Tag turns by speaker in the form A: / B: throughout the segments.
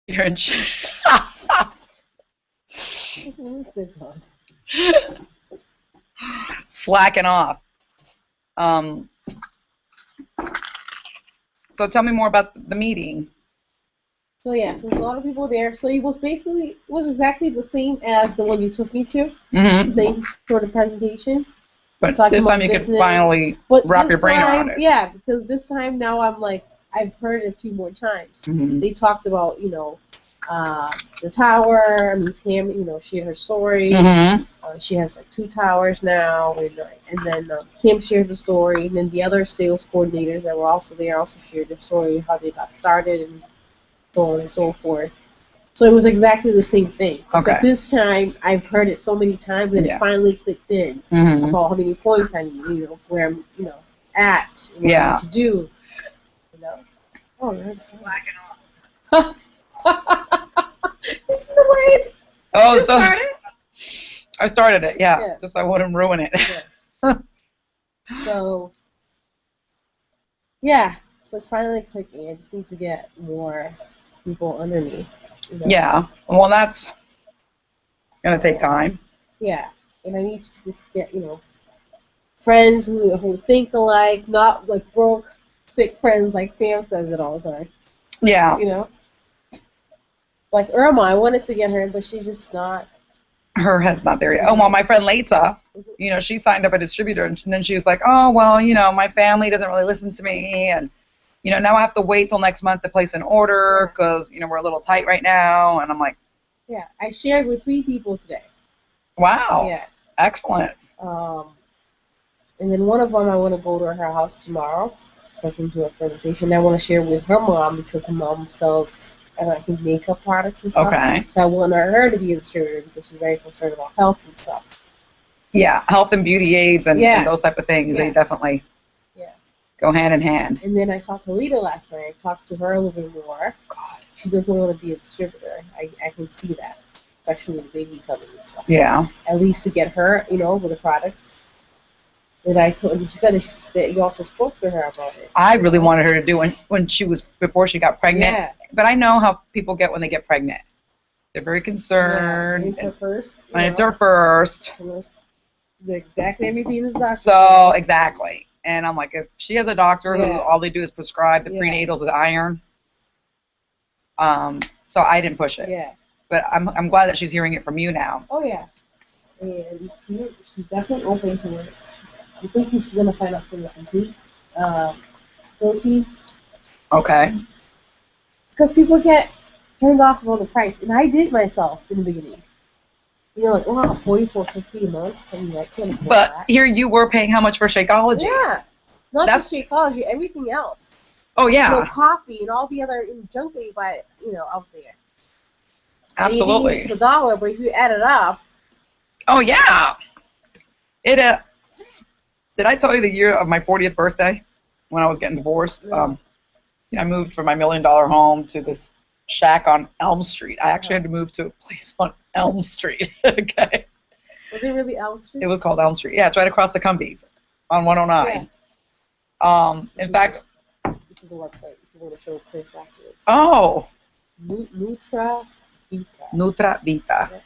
A: You're in slacking off. Um, so tell me more about the meeting.
B: So yeah, so there's a lot of people there. So it was exactly the same as the one you took me to.
A: Mm-hmm.
B: Same sort of presentation.
A: But
B: Talking
A: this
B: about
A: time you
B: business.
A: could finally
B: But
A: wrap your
B: this
A: brain
B: time,
A: around it.
B: yeah, because this time now I'm like I've heard it a few more times.
A: Mm-hmm.
B: They talked about the tower. I mean, Pam, shared her story.
A: Mm-hmm.
B: She has like 2 towers now, and then Kim shared the story, and then the other sales coordinators that were also there also shared their story, how they got started, and so on and so forth. So it was exactly the same thing. Except
A: Okay.
B: this time, I've heard it so many times that it finally clicked in
A: Mm-hmm.
B: about how many points I need, where I'm, at, and what I need to do, Oh, that's slacking off. It's the way.
A: Oh, so I started it, yeah, just so I wouldn't ruin it.
B: Yeah. So, yeah, so it's finally clicking. I just need to get more people under me.
A: Yeah, well, that's going to take time.
B: Yeah, and I need to just get, friends who think alike, not like broke, sick friends like Sam says it all the time.
A: Yeah.
B: Like Irma, I wanted to get her, but she's just not.
A: Her head's not there yet. Oh, well, my friend Leta, she signed up a distributor, and then she was like, oh, well, my family doesn't really listen to me, and, now I have to wait till next month to place an order because, we're a little tight right now, and I'm like.
B: Yeah, I shared with 3 people today.
A: Wow.
B: Yeah.
A: Excellent.
B: And then one of them, I want to go to her house tomorrow so I can do a presentation. I want to share with her mom because her mom sells, I think, makeup products and stuff.
A: Okay.
B: So I want her to be a distributor because she's very concerned about health and stuff.
A: Yeah, health and beauty aids and those type of things, they definitely go hand in hand.
B: And then I saw Talita last night. I talked to her a little bit more. God, she doesn't want to be a distributor. I can see that, especially with the baby coming and stuff.
A: Yeah.
B: At least to get her, with the products. And I told, she said that you also spoke to her about it.
A: I really wanted her to do when she was before she got pregnant.
B: Yeah.
A: But I know how people get when they get pregnant. They're very concerned.
B: Yeah, and it's her first.
A: And it's her first.
B: Exactly everything is doctor.
A: So exactly. And I'm like, if she has a doctor who all they do is prescribe the prenatals with iron. So I didn't push it.
B: Yeah.
A: But I'm glad that she's hearing it from you now.
B: Oh yeah. And she's definitely open to it. I'm thinking she's gonna sign up for the complete protein.
A: Okay.
B: Because people get turned off on the price, and I did myself in the beginning. Like, wow, $44.50 a month. I mean, I can't afford
A: but
B: that.
A: Here you were paying how much for Shakeology?
B: Yeah, not just Shakeology, everything else.
A: Oh yeah.
B: Coffee and all the other junk that you buy, out there.
A: Absolutely.
B: It's $1, but if you add it up.
A: Oh yeah. It Did I tell you the year of my 40th birthday when I was getting divorced?
B: No.
A: I moved from my $1 million home to this shack on Elm Street. I actually had to move to a place on Elm Street. Okay.
B: Was it really Elm Street?
A: It was called Elm Street. Yeah, it's right across the Cumbies on 109. Yeah. In fact.
B: This is the website if you want to show Chris afterwards.
A: Oh.
B: Nutra Vita.
A: Nutra Vita. Yeah.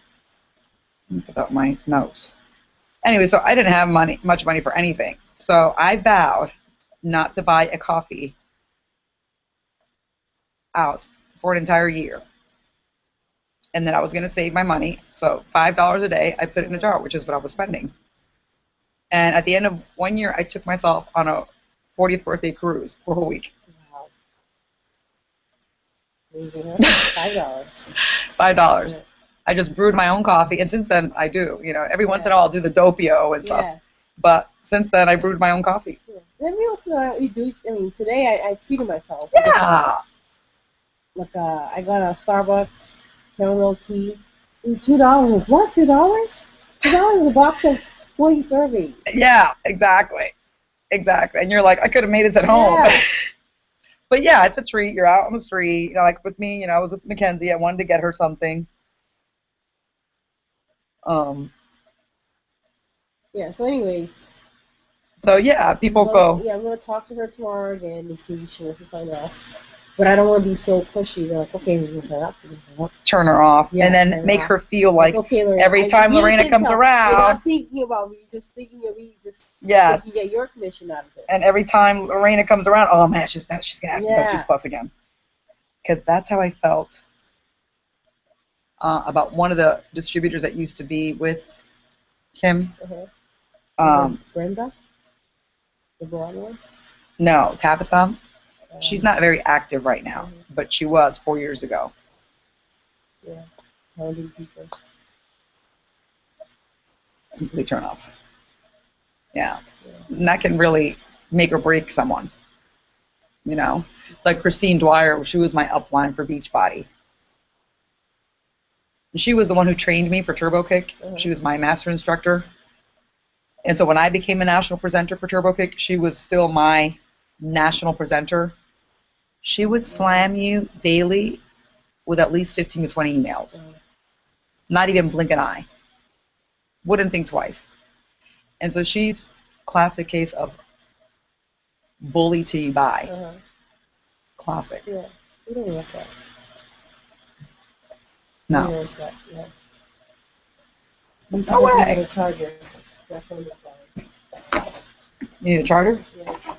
A: Let me put out my notes. Anyway, so I didn't have much money for anything. So I vowed not to buy a coffee out for an entire year. And then I was going to save my money. So $5 a day, I put it in a jar, which is what I was spending. And at the end of 1 year, I took myself on a 40th birthday cruise for a whole week.
B: Wow. $5.
A: $5. Yeah. I just brewed my own coffee, and since then I do. Every once in a while I'll do the doppio and stuff. Yeah. But since then I brewed my own coffee.
B: Yeah. Then we also you do. I mean, today I treated myself.
A: Yeah.
B: Like I got a Starbucks caramel tea. $2. What? $2? $2 a box of 40 servings.
A: Yeah, exactly. And you're like, I could have made this at home. Yeah. But yeah, it's a treat. You're out on the street. Like with me, I was with Mackenzie. I wanted to get her something.
B: Yeah, so anyways.
A: So yeah, people go.
B: Yeah, I'm going to talk to her tomorrow again and see if she wants to sign off. But I don't want to be so pushy. Like, okay, we're going to set up.
A: Turn her off,
B: Yeah,
A: and
B: turn
A: then
B: her
A: make
B: off.
A: her feel like
B: okay, Lorena,
A: every time
B: really
A: Lorena
B: can
A: comes
B: tell. You're
A: around,
B: not thinking about me, just thinking of me, just so you
A: yes,
B: can get your commission out of it.
A: and every time Lorena comes around, oh man, she's gonna ask me about Juice Plus again, because that's how I felt about one of the distributors that used to be with Kim.
B: Brenda, the blonde one.
A: No, Tabitha. She's not very active right now, but she was 4 years ago.
B: Yeah, hounding people.
A: Complete turn off. Yeah. And that can really make or break someone. You know, like Christine Dwyer, she was my upline for Beachbody. She was the one who trained me for Turbo Kick. She was my master instructor. And so when I became a national presenter for Turbo Kick, she was still my national presenter. She would slam you daily with at least 15 to 20 emails. Not even blink an eye. Wouldn't think twice. And so she's classic case of bully till you buy. Classic.
B: Yeah, we don't want that.
A: No.
B: We don't that. Yeah.
A: No way.
B: A charger. Definitely fine.
A: You need a charger?
B: Yeah.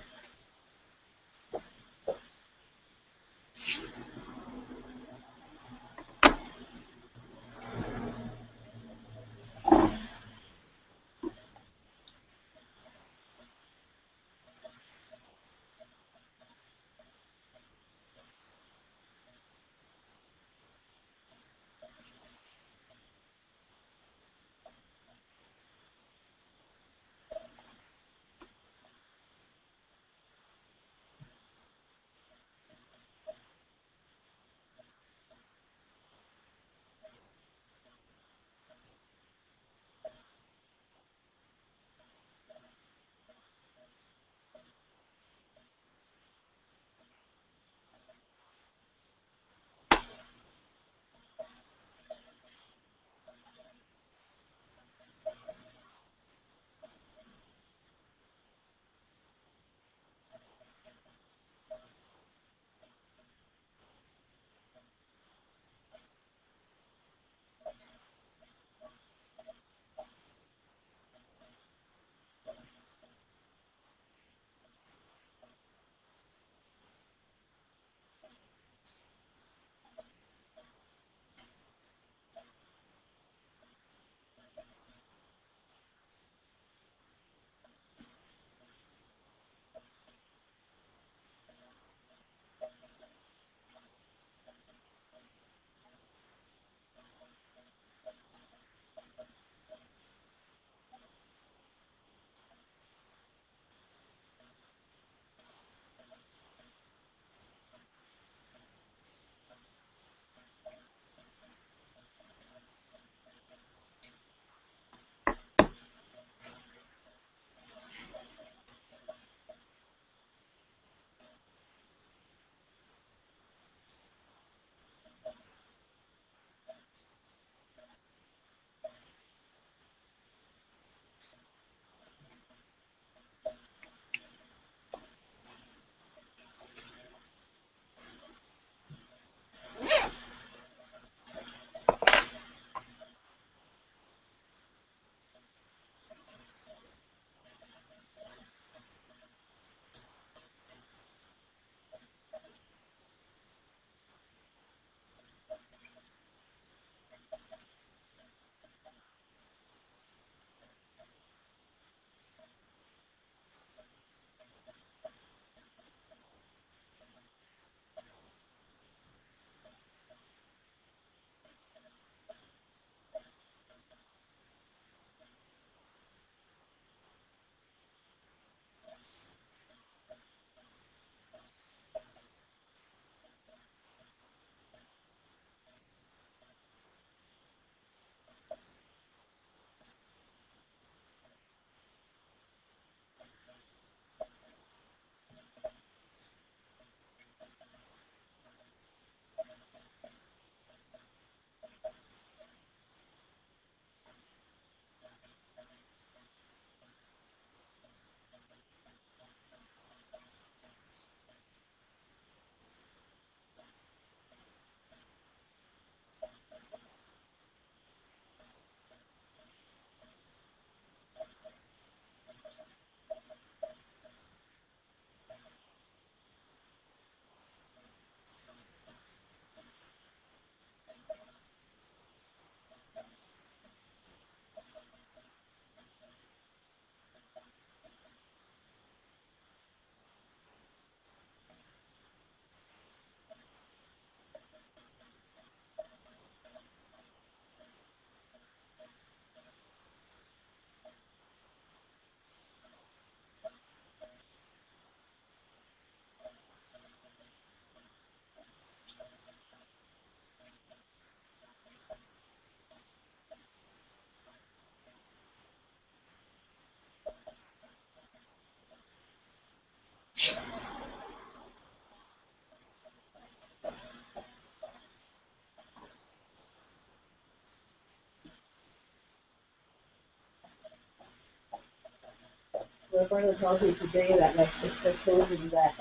B: My brother told me today that my sister told him that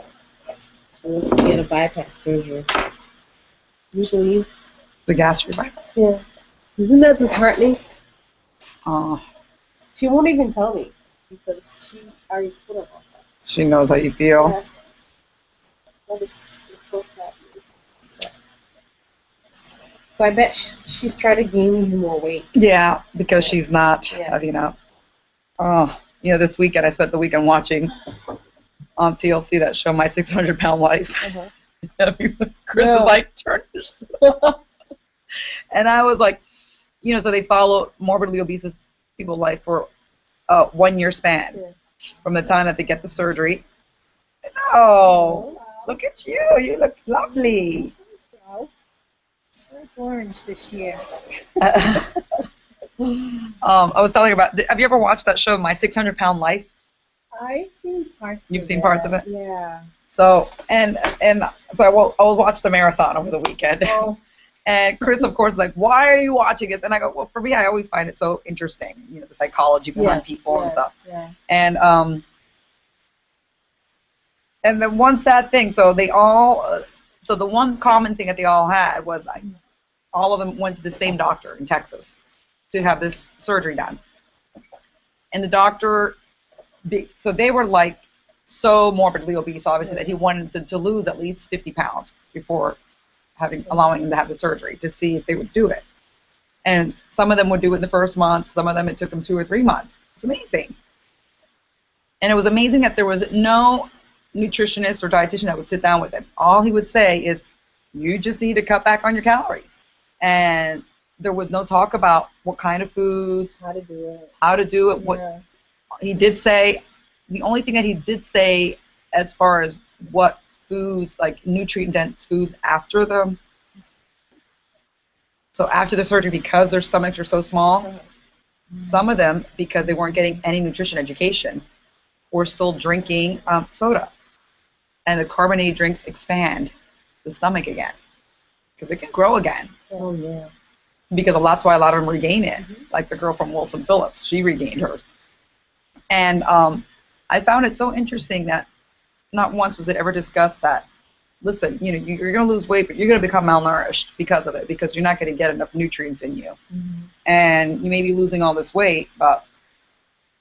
B: she wants to get a bypass surgery. You believe?
A: The gastric bypass.
B: Yeah. Isn't that disheartening?
A: Oh,
B: She won't even tell me because she already put up on that.
A: she knows how you feel.
B: Yeah. That is just so sad. So I bet she's trying to gain even more weight.
A: Yeah, because she's not
B: Yeah.
A: heavy enough. Oh, you know, this weekend I spent the weekend watching on TLC that show My 600-Pound Life. Chris is like, turn this. And I was like, you know, so they follow morbidly obese people's life for a 1 year span from the time that they get the surgery. Oh, look at you. You look lovely.
B: Orange this year.
A: I was telling you about, have you ever watched that show, My 600-Pound Life?
B: I've seen parts
A: You've seen parts of it?
B: Yeah.
A: So, and so I will watch the marathon over the weekend.
B: Oh.
A: And Chris, of course, is like, why are you watching this? And I go, well, for me, I always find it so interesting, you know, the psychology behind people and stuff.
B: Yeah.
A: And the one sad thing, so they all, so the one common thing that they all had was all of them went to the same doctor in Texas to have this surgery done. And the doctor, so they were like so morbidly obese, obviously, that he wanted to lose at least 50 pounds before allowing them to have the surgery to see if they would do it. And some of them would do it in the first month. Some of them, it took them 2 or 3 months. It's amazing. And it was amazing that there was no nutritionist or dietitian that would sit down with him. All he would say is, you just need to cut back on your calories. And there was no talk about what kind of foods, how to do it. What he did say, the only thing that he did say as far as what foods, like nutrient-dense foods after the surgery, because their stomachs are so small, some of them, because they weren't getting any nutrition education, were still drinking soda. And the carbonated drinks expand the stomach again, because it can grow again.
B: Oh, yeah.
A: Because that's why a lot of them regain it. Like the girl from Wilson Phillips, she regained hers. And I found it so interesting that not once was it ever discussed that, listen, you know, you're going to lose weight, but you're going to become malnourished because of it, because you're not going to get enough nutrients in you. And you may be losing all this weight, but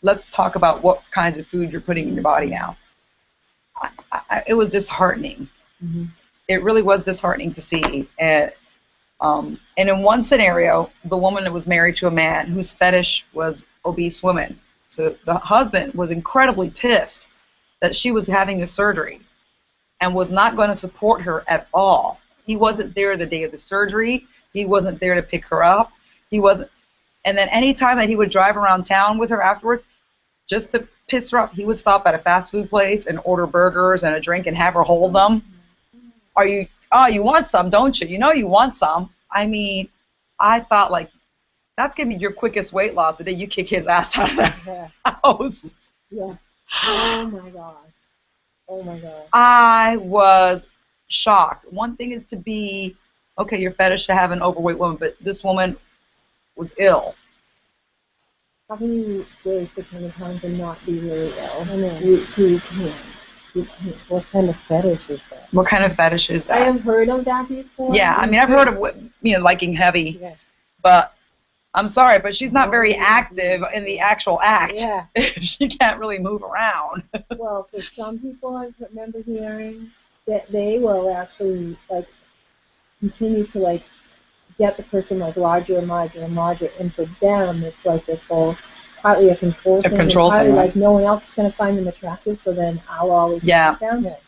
A: let's talk about what kinds of food you're putting in your body now. It was disheartening. It really was disheartening to see. And in one scenario, the woman that was married to a man whose fetish was obese women. So the husband was incredibly pissed that she was having this surgery and was not going to support her at all. He wasn't there the day of the surgery. He wasn't there to pick her up. He wasn't. And then any time that he would drive around town with her afterwards, just to piss her off, he would stop at a fast food place and order burgers and a drink and have her hold them. You want some, don't you? You know you want some. I mean, I thought, like, that's going to be your quickest weight loss the day you kick his ass out of the house.
B: Yeah. Oh, my gosh. Oh, my God.
A: I was shocked. One thing is to be, okay, your fetish to have an overweight woman, but this woman was ill.
B: How can you weigh 600 pounds and not be really ill? I mean, you can't. What kind of fetish is that?
A: What kind of fetish is that?
B: I have heard of that before.
A: Yeah, I mean, I've heard of, you know, liking heavy, but I'm sorry, but she's not very active in the actual act.
B: Yeah.
A: She can't really move around.
B: Well, for some people, I remember hearing that they will actually, like, continue to, like, get the person, like, larger and larger and larger, and for them, it's like this whole, partly a control thing, and partly, like, no one else is going to find them attractive, so then I'll always sit down there.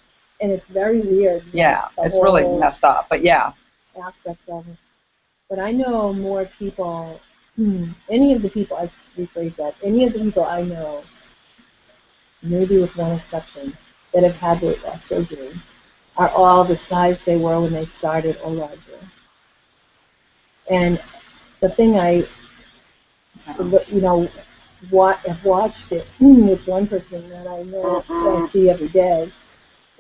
B: And it's very weird.
A: Yeah, it's really messed up, but yeah.
B: Aspect of it. But I know more people, any of the people, I rephrase that, any of the people I know, maybe with one exception, that have had weight loss surgery, are all the size they were when they started or larger. And the thing you know, I've watched it with one person that I know, that I see every day,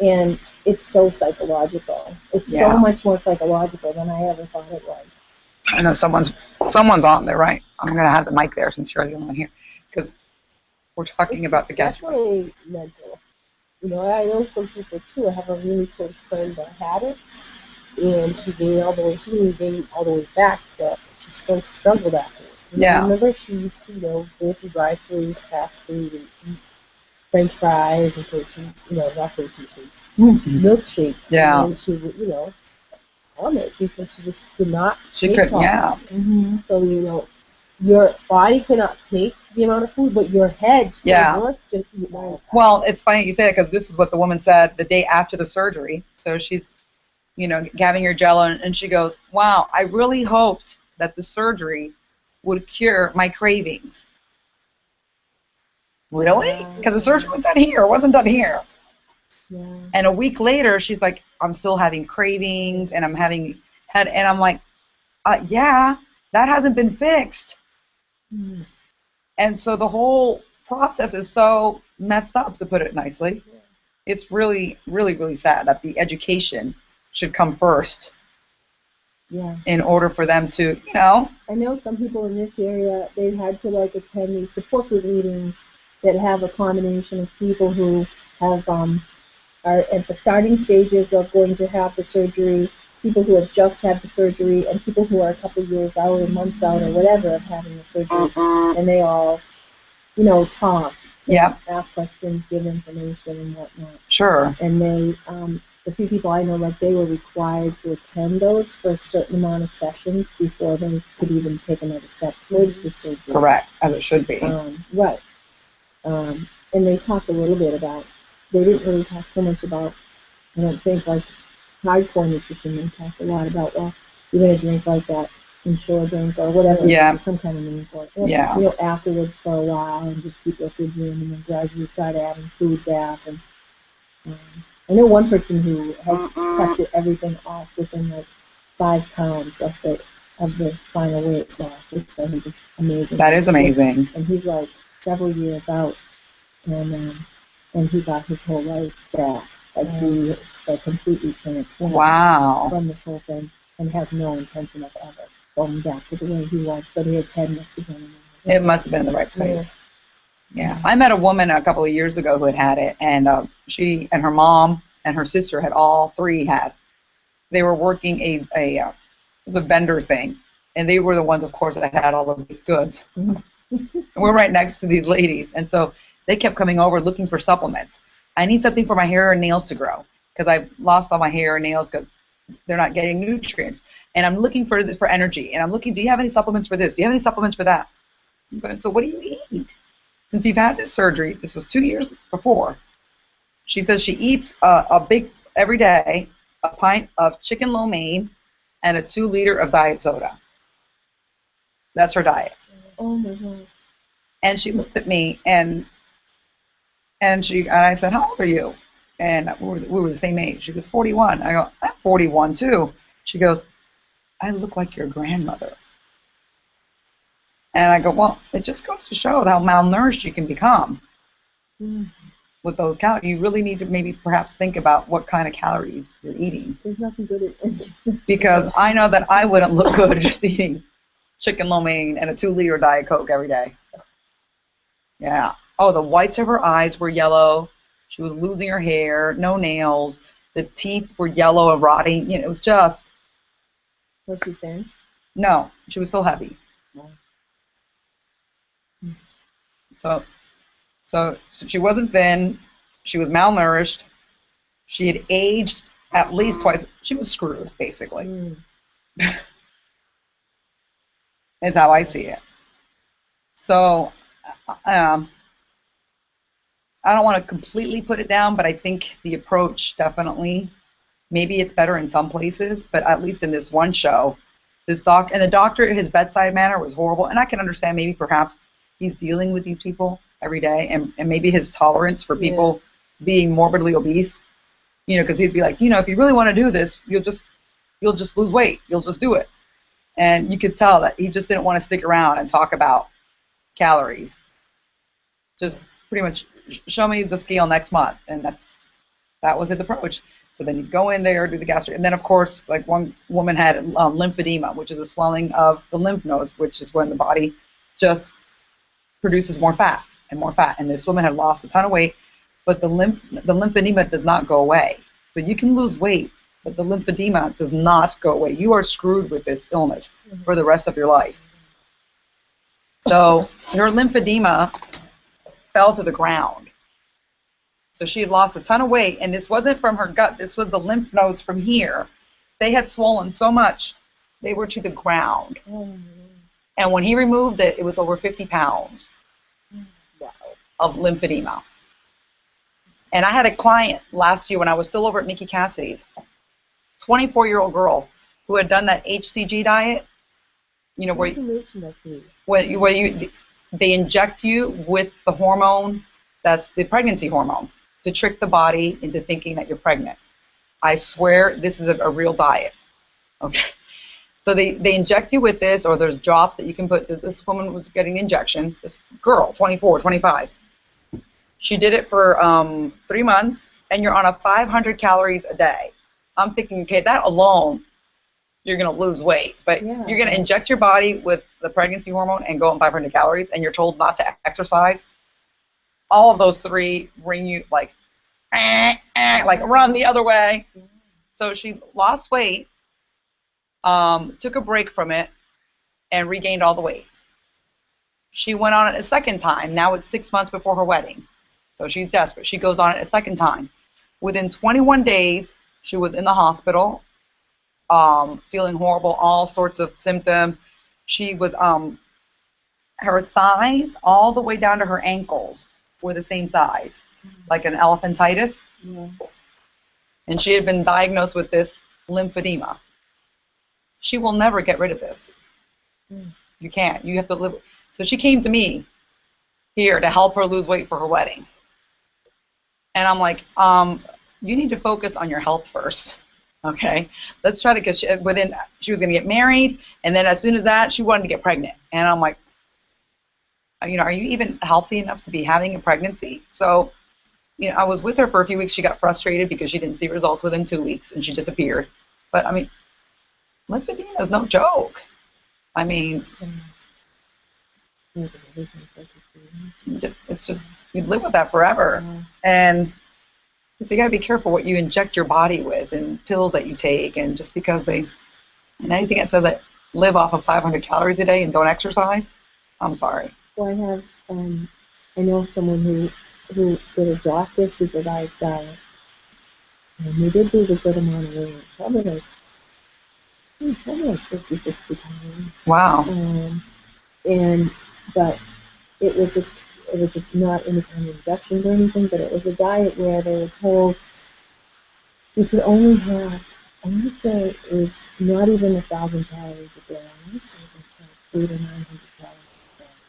B: and it's so psychological. It's so much more psychological than I ever thought it was.
A: I know someone's on there, right? I'm going to have the mic there since you're the only one here. Because we're talking about the gastric.
B: Definitely mental. I know some people too. I have a really close friend that had it, and she gained all the way. She didn't gain all the way back, but she still struggled after it.
A: Yeah.
B: Remember, she used to, go through drive-thrus, fast food, and eat French fries and protein, not protein shakes, milkshakes.
A: Yeah.
B: And she would, on it because she just could not.
A: She could, yeah.
B: So your body cannot take the amount of food, but your head still wants to eat more.
A: Well, it's funny you say that because this is what the woman said the day after the surgery. So she's, having her jello, and she goes, "Wow, I really hoped that the surgery would cure my cravings." Really? Because the surgery was done here. It wasn't done here.
B: Yeah.
A: And a week later, she's like, "I'm still having cravings, and I'm having head," and I'm like, "Yeah, that hasn't been fixed." And so the whole process is so messed up, to put it nicely.
B: Yeah.
A: It's really, really, really sad that the education should come first.
B: Yeah.
A: In order for them to,
B: I know some people in this area, they've had to attend these support group meetings that have a combination of people who have are at the starting stages of going to have the surgery, people who have just had the surgery, and people who are a couple years out or months out or whatever of having the surgery. And they all, talk.
A: Yeah.
B: Ask questions, give information and whatnot.
A: Sure.
B: And they, the few people I know, they were required to attend those for a certain amount of sessions before they could even take another step towards the surgery.
A: Correct, as it should be.
B: Right. And they talked a little bit about, they didn't really talk so much about, I don't think, hardcore nutrition. They talked a lot about, well, you're going to drink that Ensure drink or whatever.
A: Yeah.
B: Some kind of name for it.
A: Yeah.
B: Afterwards for a while and just keep refrigerating and then gradually start adding food back. And I know one person who has kept everything off within 5 pounds of the final weight loss, which I think is amazing.
A: That is amazing.
B: And he's several years out, and he got his whole life back. He is completely transformed.
A: Wow.
B: From this whole thing, and has no intention of ever going back to the way he was. But his head must have been.
A: It must have been in the right place. Yeah. I met a woman a couple of years ago who had it, and she and her mom and her sister had all 3 had. They were working it was a vendor thing, and they were the ones, of course, that had all the baked goods. And we're right next to these ladies, and so they kept coming over looking for supplements. I need something for my hair and nails to grow because I've lost all my hair and nails because they're not getting nutrients. And I'm looking for this for energy. And I'm looking, do you have any supplements for this? Do you have any supplements for that? But, so what do you eat? Since you've had this surgery, this was 2 years before. She says she eats every day, a pint of chicken lo mein and a 2-liter of diet soda. That's her diet.
B: Oh my God.
A: And she looked at me and I said, "How old are you?" And we were the same age. She goes, 41. I go, "I'm 41 too." She goes, "I look like your grandmother." And I go, "Well, it just goes to show how malnourished you can become with those calories. You really need to maybe perhaps think about what kind of calories you're eating."
B: There's nothing good at it.
A: Because I know that I wouldn't look good just eating chicken lo mein and a 2-liter Diet Coke every day. Yeah. Oh, the whites of her eyes were yellow. She was losing her hair, no nails. The teeth were yellow and rotting. It was just.
B: Was she thin?
A: No, she was still heavy. So she wasn't thin. She was malnourished. She had aged at least twice. She was screwed, basically. Is how I see it. So, I don't want to completely put it down, but I think the approach definitely, maybe it's better in some places, but at least in this one show, the doctor, his bedside manner was horrible, and I can understand maybe perhaps he's dealing with these people every day, and maybe his tolerance for people being morbidly obese, because he'd be like, if you really want to do this, you'll just lose weight, you'll just do it. And you could tell that he just didn't want to stick around and talk about calories. Just pretty much show me the scale next month, and that was his approach. So then you'd go in there, do the gastric, and then of course, like one woman had lymphedema, which is a swelling of the lymph nodes, which is when the body just produces more fat, and more fat. And this woman had lost a ton of weight, but the lymphedema does not go away. So you can lose weight, but the lymphedema does not go away. You are screwed with this illness for the rest of your life. So her lymphedema fell to the ground. So she had lost a ton of weight, and this wasn't from her gut. This was the lymph nodes from here. They had swollen so much, they were to the ground. And when he removed it, it was over 50 pounds of lymphedema. And I had a client last year when I was still over at Mickey Cassidy's, 24-year-old girl who had done that HCG diet. You know, where they inject you with the hormone, that's the pregnancy hormone, to trick the body into thinking that you're pregnant. I swear this is a real diet. Okay. So they inject you with this, or there's drops that you can put. This woman was getting injections, this girl, 24, 25. She did it for 3 months, and you're on a 500 calories a day. I'm thinking, okay, that alone, you're going to lose weight. But you're going to inject your body with the pregnancy hormone and go on 500 calories, and you're told not to exercise. All of those three bring you like run the other way. So she lost weight, took a break from it, and regained all the weight. She went on it a second time. Now it's 6 months before her wedding. So she's desperate. She goes on it a second time. Within 21 days, she was in the hospital, feeling horrible, all sorts of symptoms. She was, her thighs all the way down to her ankles were the same size, like an elephantitis. And she had been diagnosed with this lymphedema. She will never get rid of this. You can't. You have to live. So she came to me here to help her lose weight for her wedding. And I'm like, you need to focus on your health first. Okay? Let's try to get, she was going to get married, and then as soon as that, she wanted to get pregnant. And I'm like, you know, are you even healthy enough to be having a pregnancy? So, you know, I was with her for a few weeks. She got frustrated because she didn't see results within 2 weeks, and she disappeared. But, I mean, lymphedema is no joke. I mean, it's just, you live with that forever. And so you got to be careful what you inject your body with and pills that you take. And just because and anything that says that live off of 500 calories a day and don't exercise, I'm sorry.
C: Well, I know someone who did a doctor supervised diet, and they did lose a good amount of weight, probably like 50, 60 pounds.
A: Wow.
C: But it was not any kind of injections or anything, but it was a diet where they were told you could only have, I want to say it was not even 1,000 calories a day. I want to say it was like 800 or 900 calories.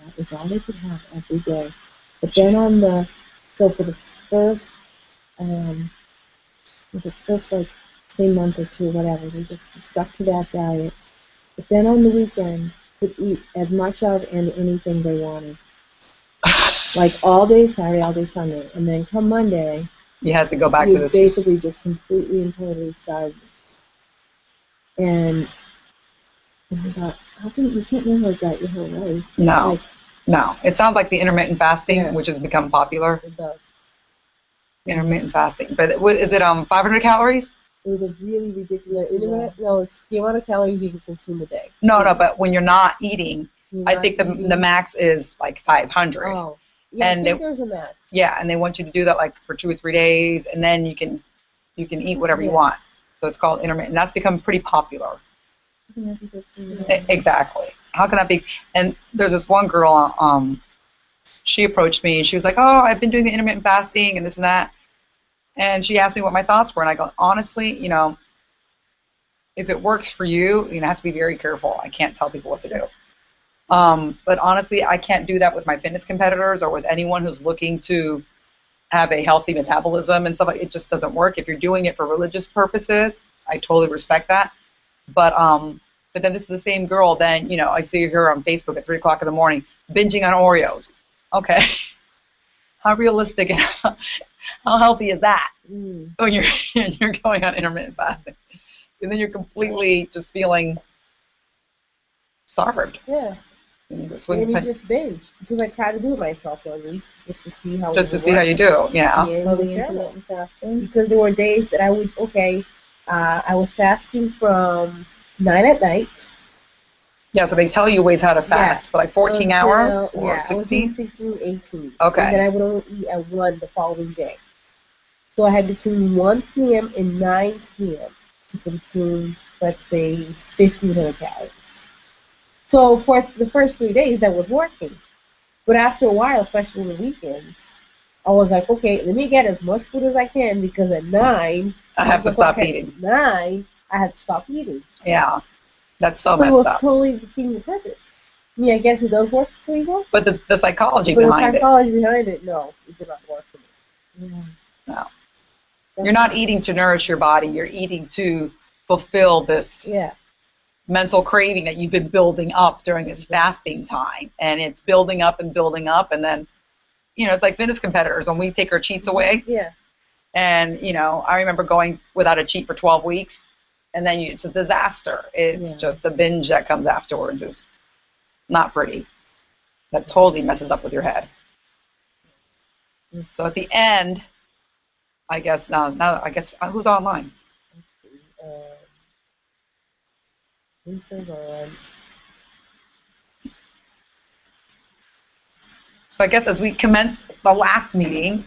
C: That was all they could have every day. But then for the first, like, say month or two, whatever, they just stuck to that diet. But then on the weekend, could eat as much of and anything they wanted. Like all day Saturday, all day Sunday. And then come Monday,
A: you had to go back to this.
C: You basically just completely and totally starved. And I thought, how can you can't live like that your whole life?
A: No. No. It sounds like the intermittent fasting, which has become popular.
C: It does.
A: Intermittent fasting. But is it 500 calories?
C: It was a really ridiculous.
B: No, it's the amount of calories you can consume a day.
A: No, but when you're not eating, I think the max is like 500.
B: Oh, yeah.
A: And
B: I think there's a max.
A: Yeah, and they want you to do that like for 2 or 3 days, and then you can eat whatever you want. So it's called intermittent. And that's become pretty popular. Exactly. How can that be? And there's this one girl, she approached me and she was like, oh, I've been doing the intermittent fasting and this and that. And she asked me what my thoughts were. And I go, honestly, you know, if it works for you, you have to be very careful. I can't tell people what to do. But honestly, I can't do that with my fitness competitors or with anyone who's looking to have a healthy metabolism and stuff. It just doesn't work. If you're doing it for religious purposes, I totally respect that. But then this is the same girl, then, you know, I see her on Facebook at 3 o'clock in the morning, binging on Oreos. Okay. How realistic and how healthy is that when you're going on intermittent fasting? And then you're completely just feeling starved.
B: Yeah.
A: You need to
B: And
A: swing
B: then just binge because I tried to do it myself one week just to see how it
A: just to
B: would
A: see how
B: work.
A: you do. Yeah.
B: Yeah, it
C: Oh,
B: was
C: the
B: terrible.
C: intermittent fasting.
B: Because there were days that I would I was fasting from 9 at night.
A: Yeah, so they tell you ways how to fast for like 14 hours or
B: I was doing
A: 16?
B: 16 to 18.
A: Okay.
B: And then I would only eat at 1 the following day. So I had between 1 p.m. and 9 p.m. to consume, let's say, 1,500 calories. So for the first 3 days, that was working. But after a while, especially on the weekends, I was like, okay, let me get as much food as I can because at 9,
A: I have to stop eating.
B: At 9, I had to stop eating.
A: Yeah. That's so
B: So it
A: messed
B: was
A: up.
B: totally defeating the purpose. I mean, I guess it does work for people.
A: But the psychology
B: But the
A: behind
B: psychology behind it, no, it did not work for me.
C: Yeah.
A: No. You're not eating to nourish your body. You're eating to fulfill this
B: Yeah.
A: mental craving that you've been building up during this fasting time. And it's building up and building up. And then, you know, it's like fitness competitors when we take our cheats away.
B: Yeah.
A: And, you know, I remember going without a cheat for 12 weeks. And then it's a disaster. It's just the binge that comes afterwards is not pretty. That totally messes up with your head. So at the end, I guess who's online?
B: Lisa's on.
A: So I guess as we commence the last meeting,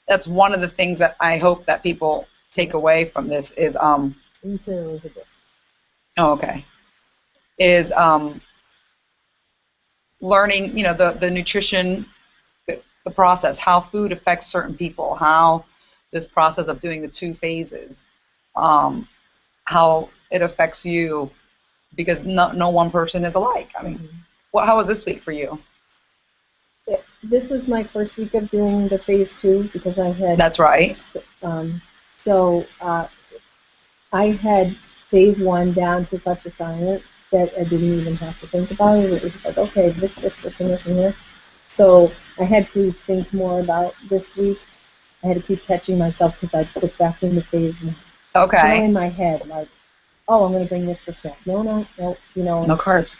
A: that's one of the things that I hope that people take away from this is
B: Lisa and Elizabeth.
A: oh, okay. Is learning, you know, the nutrition, the process, how food affects certain people, how this process of doing the 2 phases, how it affects you, because no one person is alike. I mean, how was this week for you?
C: This was my first week of doing the phase 2 because I had.
A: That's right.
C: I had phase 1 down to such a science that I didn't even have to think about it. It was just like, okay, this, and this, and this. So I had to think more about this week. I had to keep catching myself because I'd slip back into phase 1.
A: Okay.
C: So in my head, like, oh, I'm going to bring this for snack. No, you know.
A: No carbs.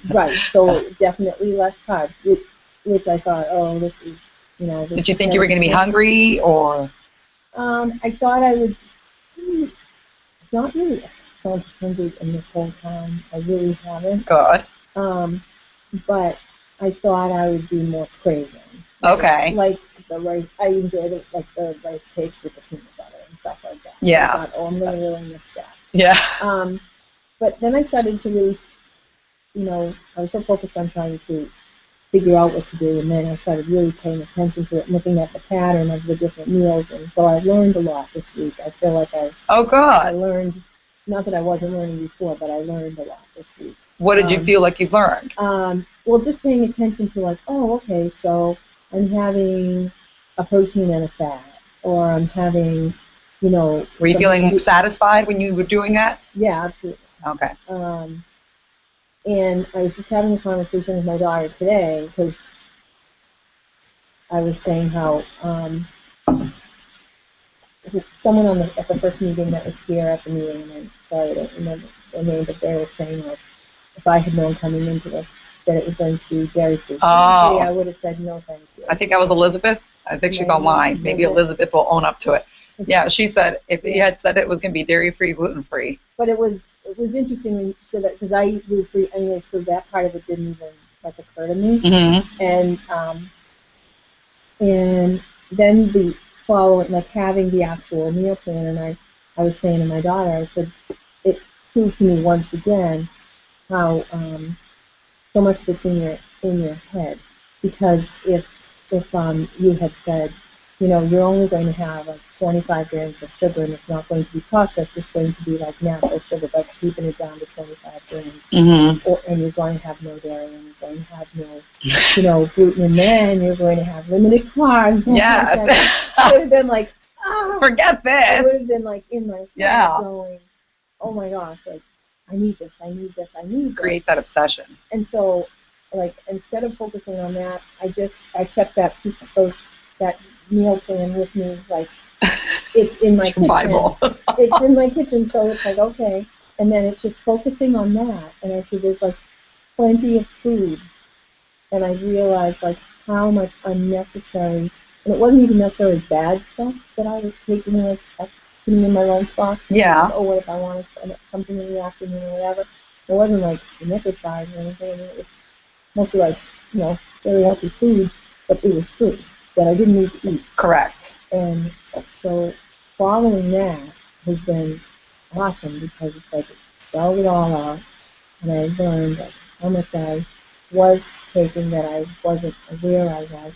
C: Right. So definitely less carbs, which I thought, oh, this is, you know.
A: Did you think you were going to be hungry or?
C: I thought I would. Not really felt hungry in this whole time. I really haven't.
A: Good.
C: But I thought I would be more craving.
A: Okay.
C: Like the rice, I enjoyed it, like the rice cakes with the peanut butter and stuff like that.
A: Yeah.
C: I thought, oh, I'm gonna really miss that.
A: Yeah.
C: But then I started to really, you know, I was so focused on trying to figure out what to do, and then I started really paying attention to it, and looking at the pattern of the different meals, and so I learned a lot this week. I feel like I learned, not that I wasn't learning before, but I learned a lot this week.
A: What did you feel like you've learned?
C: Well, just paying attention to like, oh, okay, so I'm having a protein and a fat, or I'm having, you know.
A: Were you feeling satisfied when you were doing that?
C: Yeah, absolutely.
A: Okay.
C: And I was just having a conversation with my daughter today because I was saying how someone at the first meeting that was here at the meeting, and I'm sorry I don't remember their name, but they were saying like, if I had known coming into this that it was going to be dairy-free, I would have said no, thank you.
A: I think that was Elizabeth. I think she's online. Maybe Elizabeth will own up to it. Yeah, she said if you had said it was going to be dairy-free, gluten-free.
C: But it was interesting when you said that because I eat gluten-free anyway, so that part of it didn't even like occur to me.
A: Mm-hmm.
C: And then the following, like having the actual meal plan, and I was saying to my daughter, I said, it proved to me once again how so much of it's in your head, because if you had said, you know, you're only going to have like 25 grams of sugar and it's not going to be processed, it's going to be like natural sugar, but keeping it down to 25 grams.
A: Mm-hmm.
C: And you're going to have no dairy, and you're going to have no, you know, gluten, and then you're going to have limited carbs.
A: Yes.
C: I would have been like,
A: forget this.
C: I would have been like in my head going, oh my gosh, like, I need this.
A: Creates that obsession.
C: And so, like, instead of focusing on that, I kept that that meal plan with me, like, it's in my kitchen.
A: Bible.
C: It's in my kitchen, so it's like, okay. And then it's just focusing on that. And I said, there's like, plenty of food, and I realized like how much unnecessary, and it wasn't even necessarily bad stuff that I was taking, like putting in my lunchbox.
A: Yeah.
C: Oh, what if I want to something in the afternoon or whatever? It wasn't like Snickers bars or anything. I mean, it was mostly like, very healthy food, but it was food that I didn't need to eat.
A: Correct.
C: And so following that has been awesome because it's like it spelled it all out, and I learned like how much I was taking that I wasn't aware I was,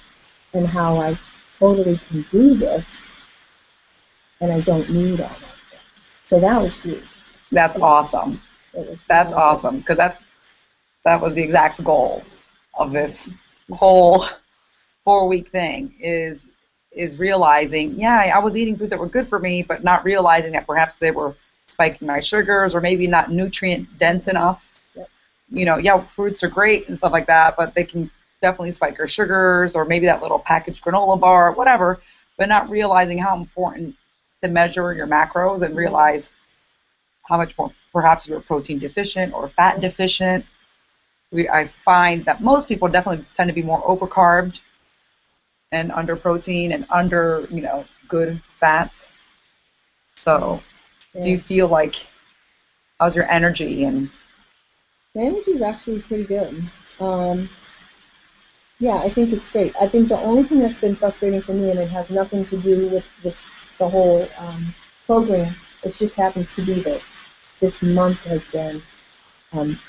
C: and how I totally can do this, and I don't need all that stuff. So that was huge.
A: That's awesome. That's awesome, because that was the exact goal of this whole 4-week thing is realizing, yeah, I was eating foods that were good for me, but not realizing that perhaps they were spiking my sugars or maybe not nutrient dense enough.
C: Yep.
A: Fruits are great and stuff like that, but they can definitely spike your sugars, or maybe that little packaged granola bar, whatever, but not realizing how important to measure your macros and realize how much more perhaps you're protein deficient or fat deficient. I find that most people definitely tend to be more overcarbed and under protein and under, good fats. So do you feel like, how's your energy? And
C: the energy is actually pretty good. Yeah, I think it's great. I think the only thing that's been frustrating for me, and it has nothing to do with the whole program, it just happens to be that this month has been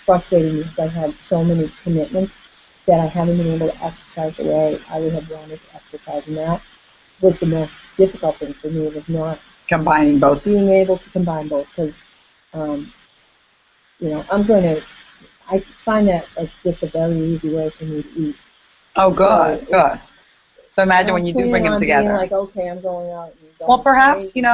C: frustrating me because I've had so many commitments that I haven't been able to exercise the way I would have wanted to exercise, and that was the most difficult thing for me, was not
A: combining both.
C: Being able to combine both, because, I find that like just a very easy way for me to eat.
A: Oh, good, good. So imagine when you do bring them together.
C: Being like, okay, I'm going out. And going
A: well, perhaps,
C: crazy.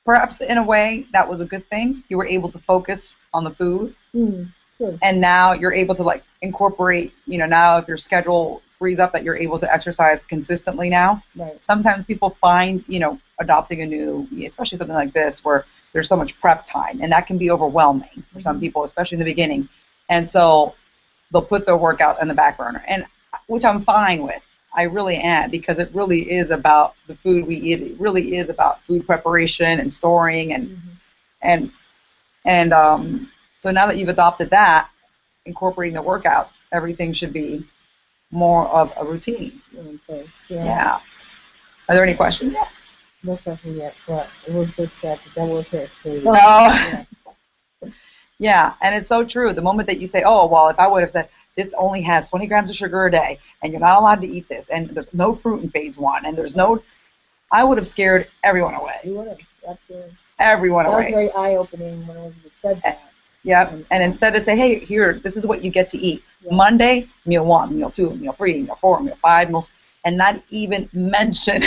A: Perhaps in a way that was a good thing. You were able to focus on the food.
C: Sure.
A: And now you're able to like incorporate, now if your schedule frees up that you're able to exercise consistently now.
C: Right.
A: Sometimes people find, adopting a new, especially something like this where there's so much prep time, and that can be overwhelming for some people, especially in the beginning. And so they'll put their workout on the back burner, and which I'm fine with. I really am, because it really is about the food we eat. It really is about food preparation and storing and so now that you've adopted that, incorporating the workout, everything should be more of a routine.
C: Okay.
A: Yeah. Are there any questions?
C: No question yet, but it was just that the devil was here.
A: Yeah, and it's so true. The moment that you say, oh, well, if I would have said, this only has 20 grams of sugar a day, and you're not allowed to eat this, and there's no fruit in phase 1, and there's no, I would have scared everyone away.
C: You would have, absolutely.
A: Everyone away.
C: That was very eye-opening when it said that.
A: Yeah, and instead of say, hey, here, this is what you get to eat. Yeah. Monday, meal 1, meal 2, meal 3, meal 4, meal 5, and not even mention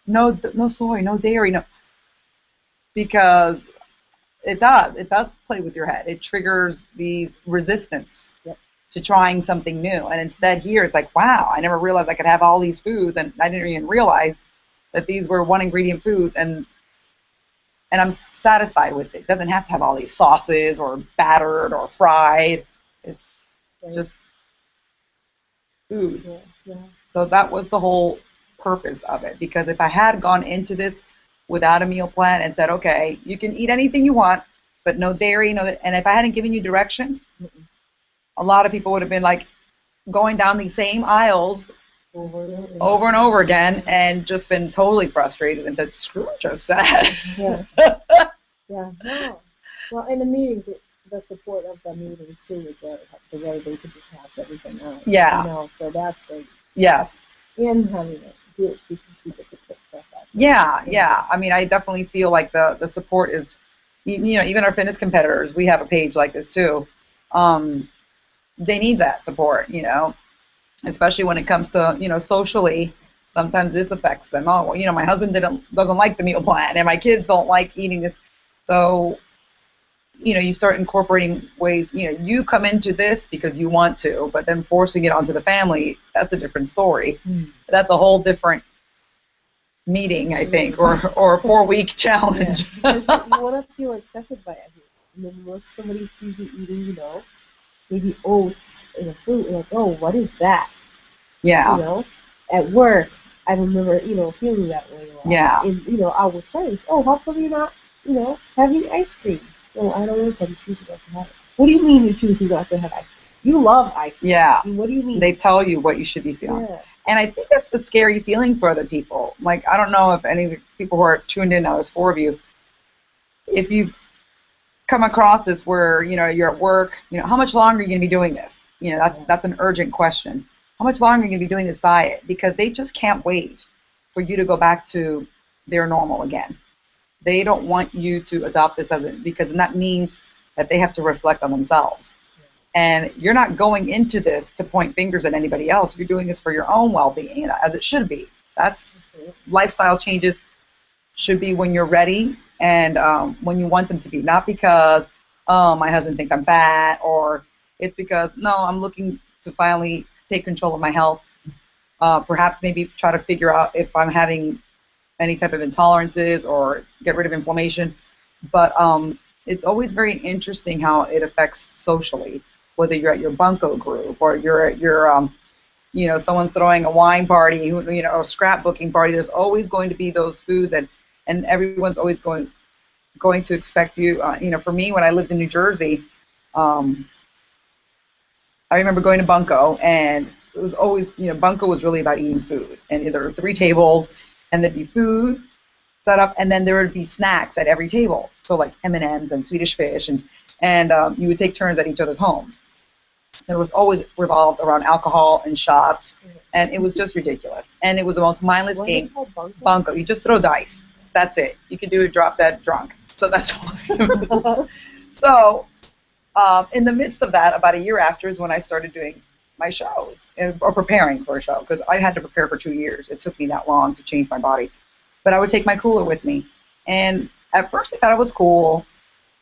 A: no soy, no dairy, no, because it does play with your head. It triggers these resistance to trying something new. And instead here, it's like, wow, I never realized I could have all these foods, and I didn't even realize that these were one ingredient foods, and I'm satisfied with it. It doesn't have to have all these sauces or battered or fried. It's just food.
C: Yeah.
A: So that was the whole purpose of it. Because if I had gone into this without a meal plan and said, okay, you can eat anything you want, but no dairy, and if I hadn't given you direction, a lot of people would have been like going down these same aisles over and over again, and just been totally frustrated and said, screw Josette.
C: Yeah. No. Well, in the meetings, the support of the meetings too is the way they could just have everything out.
A: Yeah.
C: So that's great.
A: Yes.
C: And having it, people to put stuff out.
A: Yeah. I mean, I definitely feel like the support is, even our fitness competitors, we have a page like this too. They need that support, especially when it comes to, socially. Sometimes this affects them. Oh, well, my husband doesn't like the meal plan, and my kids don't like eating this. So, you start incorporating ways, you come into this because you want to, but then forcing it onto the family, that's a different story. That's a whole different meeting, I think, or a 4-week challenge.
C: You want to feel accepted by everyone. And then once somebody sees you eating,
B: maybe oats in a fruit, and like, oh, what is that? You
A: Yeah.
B: know, at work, I remember, feeling that way a lot.
A: Yeah.
B: And, out with friends, oh, how come you're not, having ice cream? No, I don't want to choose not to have it. What do you mean you choose not to have ice cream? You love ice cream.
A: Yeah.
B: I mean, what do you mean?
A: They tell you what you should be feeling.
B: Yeah.
A: And I think that's the scary feeling for other people. Like, I don't know if any of the people who are tuned in now, there's 4 of you, if you've come across this where, you're at work, how much longer are you going to be doing this? That's an urgent question. How much longer are you going to be doing this diet? Because they just can't wait for you to go back to their normal again. They don't want you to adopt this because that means that they have to reflect on themselves. And you're not going into this to point fingers at anybody else. You're doing this for your own well-being, as it should be. That's lifestyle changes should be when you're ready and when you want them to be. Not because, my husband thinks I'm fat, or it's because, no, I'm looking to finally take control of my health. Perhaps maybe try to figure out if I'm having any type of intolerances or get rid of inflammation. But it's always very interesting how it affects socially, whether you're at your bunco group or you're at your, someone's throwing a wine party, a scrapbooking party. There's always going to be those foods, and everyone's always going to expect you. For me, when I lived in New Jersey, I remember going to bunco, and it was always, bunco was really about eating food, and there were 3 tables, and there'd be food set up, and then there would be snacks at every table. So like M&Ms and Swedish fish, and you would take turns at each other's homes. It was always revolved around alcohol and shots, and it was just ridiculous. And it was the most mindless game. Bunco. You just throw dice. That's it. You can do a drop dead drunk. So that's why. So in the midst of that, about a year after is when I started doing my shows, or preparing for a show, because I had to prepare for 2 years. It took me that long to change my body. But I would take my cooler with me. And at first they thought it was cool.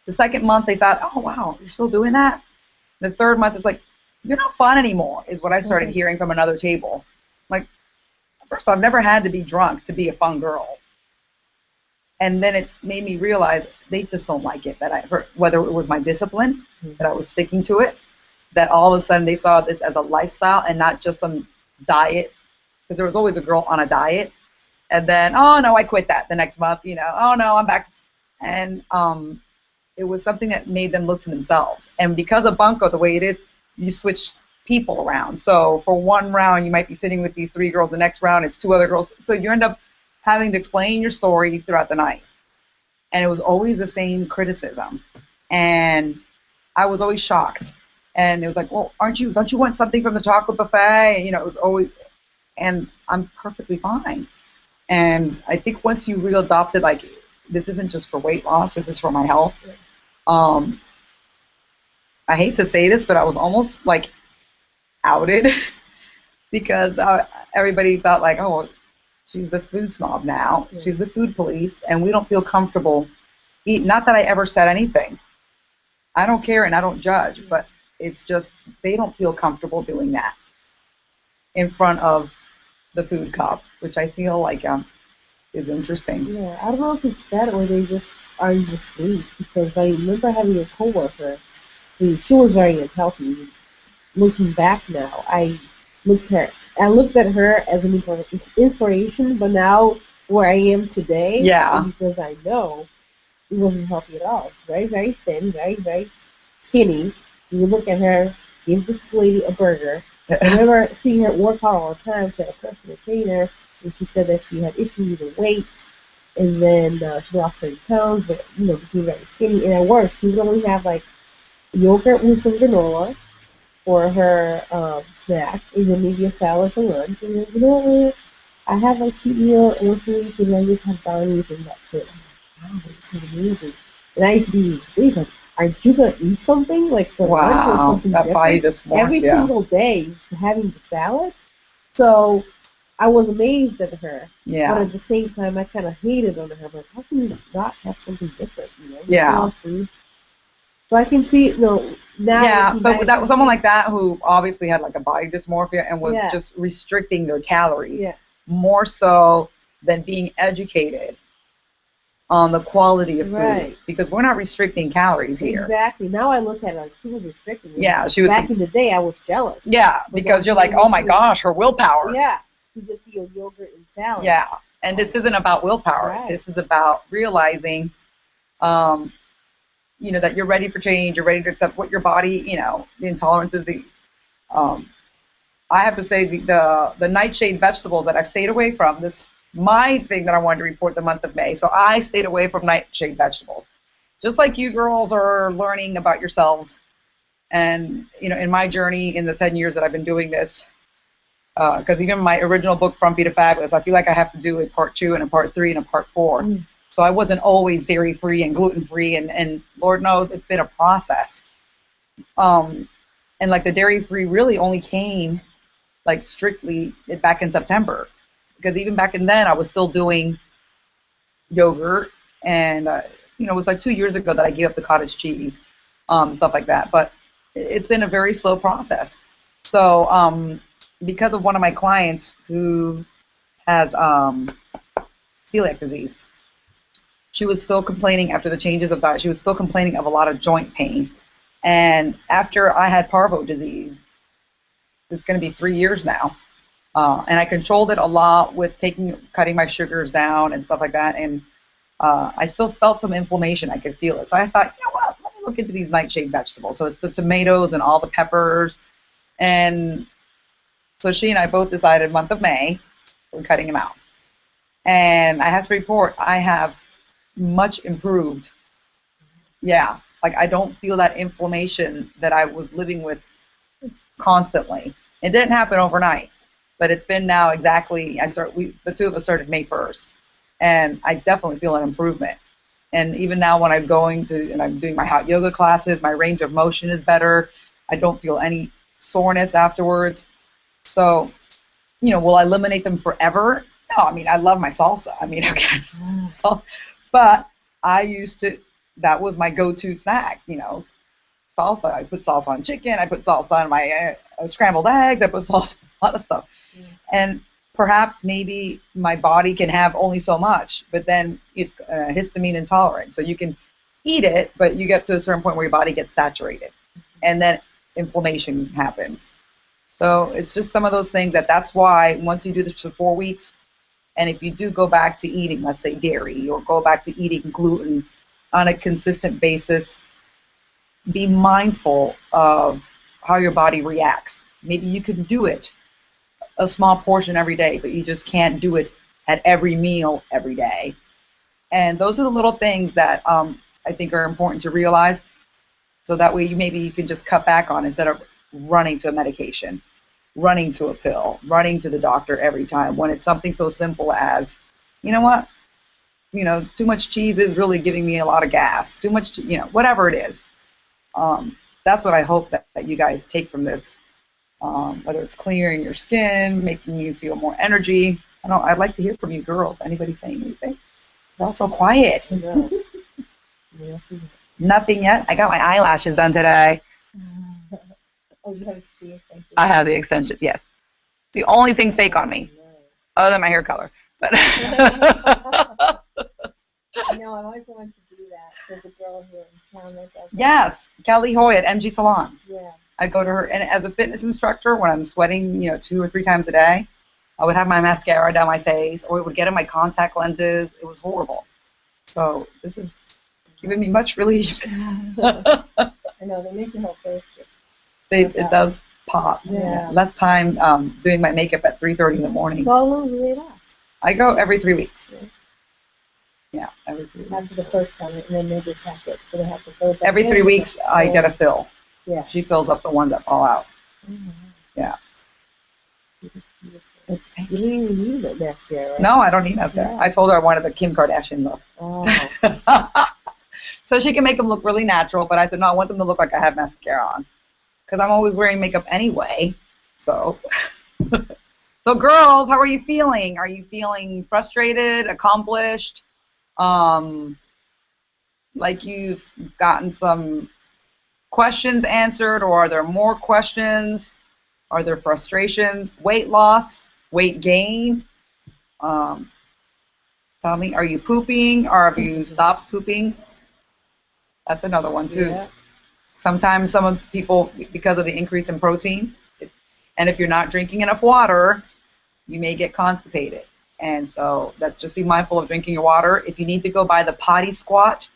A: The second month they thought, oh, wow, you're still doing that? The third month it's like, you're not fun anymore, is what I started hearing from another table. Like, first of all, I've never had to be drunk to be a fun girl. And then it made me realize they just don't like it, that I heard, whether it was my discipline, that I was sticking to it, that all of a sudden they saw this as a lifestyle and not just some diet, because there was always a girl on a diet. And then, oh, no, I quit that the next month, oh, no, I'm back. And it was something that made them look to themselves. And because of bunco, the way it is, you switch people around. So for one round, you might be sitting with these 3 girls. The next round, it's 2 other girls. So you end up having to explain your story throughout the night. And it was always the same criticism. And I was always shocked. And it was like, well, don't you want something from the chocolate buffet? It was always, and I'm perfectly fine. And I think once you readopt it, like, this isn't just for weight loss, this is for my health. I hate to say this, but I was almost like outed because everybody thought like, oh, she's the food snob now. Yeah. She's the food police, and we don't feel comfortable eating. Not that I ever said anything. I don't care and I don't judge, but it's just they don't feel comfortable doing that in front of the food cop, which I feel like is interesting.
B: Yeah, I don't know if it's that or they just are discreet, because I remember having a coworker. She was very unhealthy. Looking back now, I looked at her as an inspiration, but now where I am today, because I know it wasn't healthy at all. Very, very thin, very, very skinny. You look at her, give this lady a burger. I remember seeing her work out all the time. She had a personal trainer, and she said that she had issues with weight, and then she lost 30 pounds, but became very skinny. And at work, she would only have like yogurt with some granola for her snack, and then maybe a salad for lunch. And then, I have my cheat meal once a week, and I just have brownies and that's it. I'm like, wow, this is amazing. And I used to be like, aren't you gonna eat something like for lunch or something different? Every single day, just having the salad. So I was amazed at her. Yeah. But at the same time, I kind of hated on her. Like, how can you not have something different? Food. So I can see, now.
A: Yeah, but that was someone like that who obviously had like a body dysmorphia and was just restricting their calories more so than being educated on the quality of food,
B: Right.
A: because we're not restricting calories here.
B: Exactly. Now I look at it like she was restricting me.
A: Yeah, she was.
B: Back in the day, I was jealous.
A: Yeah, because you're like, oh my gosh, her willpower.
B: Yeah, to just be a yogurt and salad.
A: Yeah, and this isn't about willpower.
B: Right.
A: This is about realizing, you know, that you're ready for change. You're ready to accept what your body, you know, the intolerances. I have to say the nightshade vegetables that I've stayed away from. This my thing that I wanted to report the month of May. So I stayed away from nightshade vegetables, just like you girls are learning about yourselves. And you know, in my journey in the 10 years that I've been doing this, because even my original book, From Free to Fabulous, I feel like I have to do a part 2 and a part 3 and a part 4. So I wasn't always dairy free and gluten free, and Lord knows it's been a process. And like the dairy free really only came like strictly back in September, because even back in then I was still doing yogurt, and you know, it was like 2 years ago that I gave up the cottage cheese, stuff like that. But it's been a very slow process. So because of one of my clients who has celiac disease, she was still complaining after the changes of diet. She was still complaining of a lot of joint pain. And after I had parvo disease, it's going to be 3 years now. And I controlled it a lot with cutting my sugars down and stuff like that. And I still felt some inflammation. I could feel it. So I thought, you know what, let me look into these nightshade vegetables. So it's the tomatoes and all the peppers. And so she and I both decided month of May, we're cutting them out. And I have to report, I have much improved. Yeah, like I don't feel that inflammation that I was living with constantly. It didn't happen overnight, but it's been now exactly, the two of us started May 1st, and I definitely feel an improvement. And even now when I'm I'm doing my hot yoga classes, my range of motion is better. I don't feel any soreness afterwards. So, you know, will I eliminate them forever? No, I mean, I love my salsa. I mean, okay. So, but I used to, that was my go-to snack, you know, salsa. I put salsa on chicken. I put salsa on my scrambled eggs. I put salsa on a lot of stuff. And perhaps maybe my body can have only so much, but then it's histamine intolerant. So you can eat it, but you get to a certain point where your body gets saturated, and then inflammation happens. So it's just some of those things that's why once you do this for 4 weeks, and if you do go back to eating, let's say dairy, or go back to eating gluten on a consistent basis, be mindful of how your body reacts. Maybe you can do it a small portion every day, but you just can't do it at every meal every day. And those are the little things that I think are important to realize, so that way maybe you can just cut back on instead of running to a medication, running to a pill, running to the doctor every time, when it's something so simple as, you know what, you know, too much cheese is really giving me a lot of gas, too much, you know, whatever it is. That's what I hope that you guys take from this, whether it's clearing your skin, making you feel more energy. I'd like to hear from you girls. Anybody saying anything? You're all so quiet. Nothing yet? I got my eyelashes done today.
C: Oh, you have the extensions?
A: I have the extensions, yes. It's the only thing fake on me, other than my hair color. But
C: I know, I've always wanted to do that. There's a girl here in town that does that.
A: yes, Kelly Hoy at MG Salon.
C: Yeah.
A: I go to her, and as a fitness instructor, when I'm sweating, you know, 2 or 3 times a day, I would have my mascara down my face, or it would get in my contact lenses. It was horrible. So this is giving me much relief.
C: I know, they make your whole face just...
A: It does pop.
C: Yeah.
A: Less time doing my makeup at 3:30 in the morning.
C: How long do they last?
A: I go every 3 weeks. Yeah, every 3 weeks.
C: After the first time, and then they just have to, so they have to fill it back
A: Every
C: in.
A: 3 weeks, I get a fill.
C: Yeah.
A: She fills up the ones that fall out. Yeah.
C: You don't even need a mascara, right?
A: No, I don't need mascara.
C: Yeah.
A: I told her I wanted the Kim Kardashian look.
C: Oh.
A: So she can make them look really natural, but I said, no, I want them to look like I have mascara on, because I'm always wearing makeup anyway. So, so girls, how are you feeling? Are you feeling frustrated, accomplished? Like you've gotten some questions answered, or are there more questions? Are there frustrations? Weight loss, weight gain? Tell me, are you pooping or have you stopped pooping? That's another one too.
B: Yeah.
A: Sometimes some of people, because of the increase in protein, and if you're not drinking enough water, you may get constipated. And so that just be mindful of drinking your water. If you need to go by the potty squat,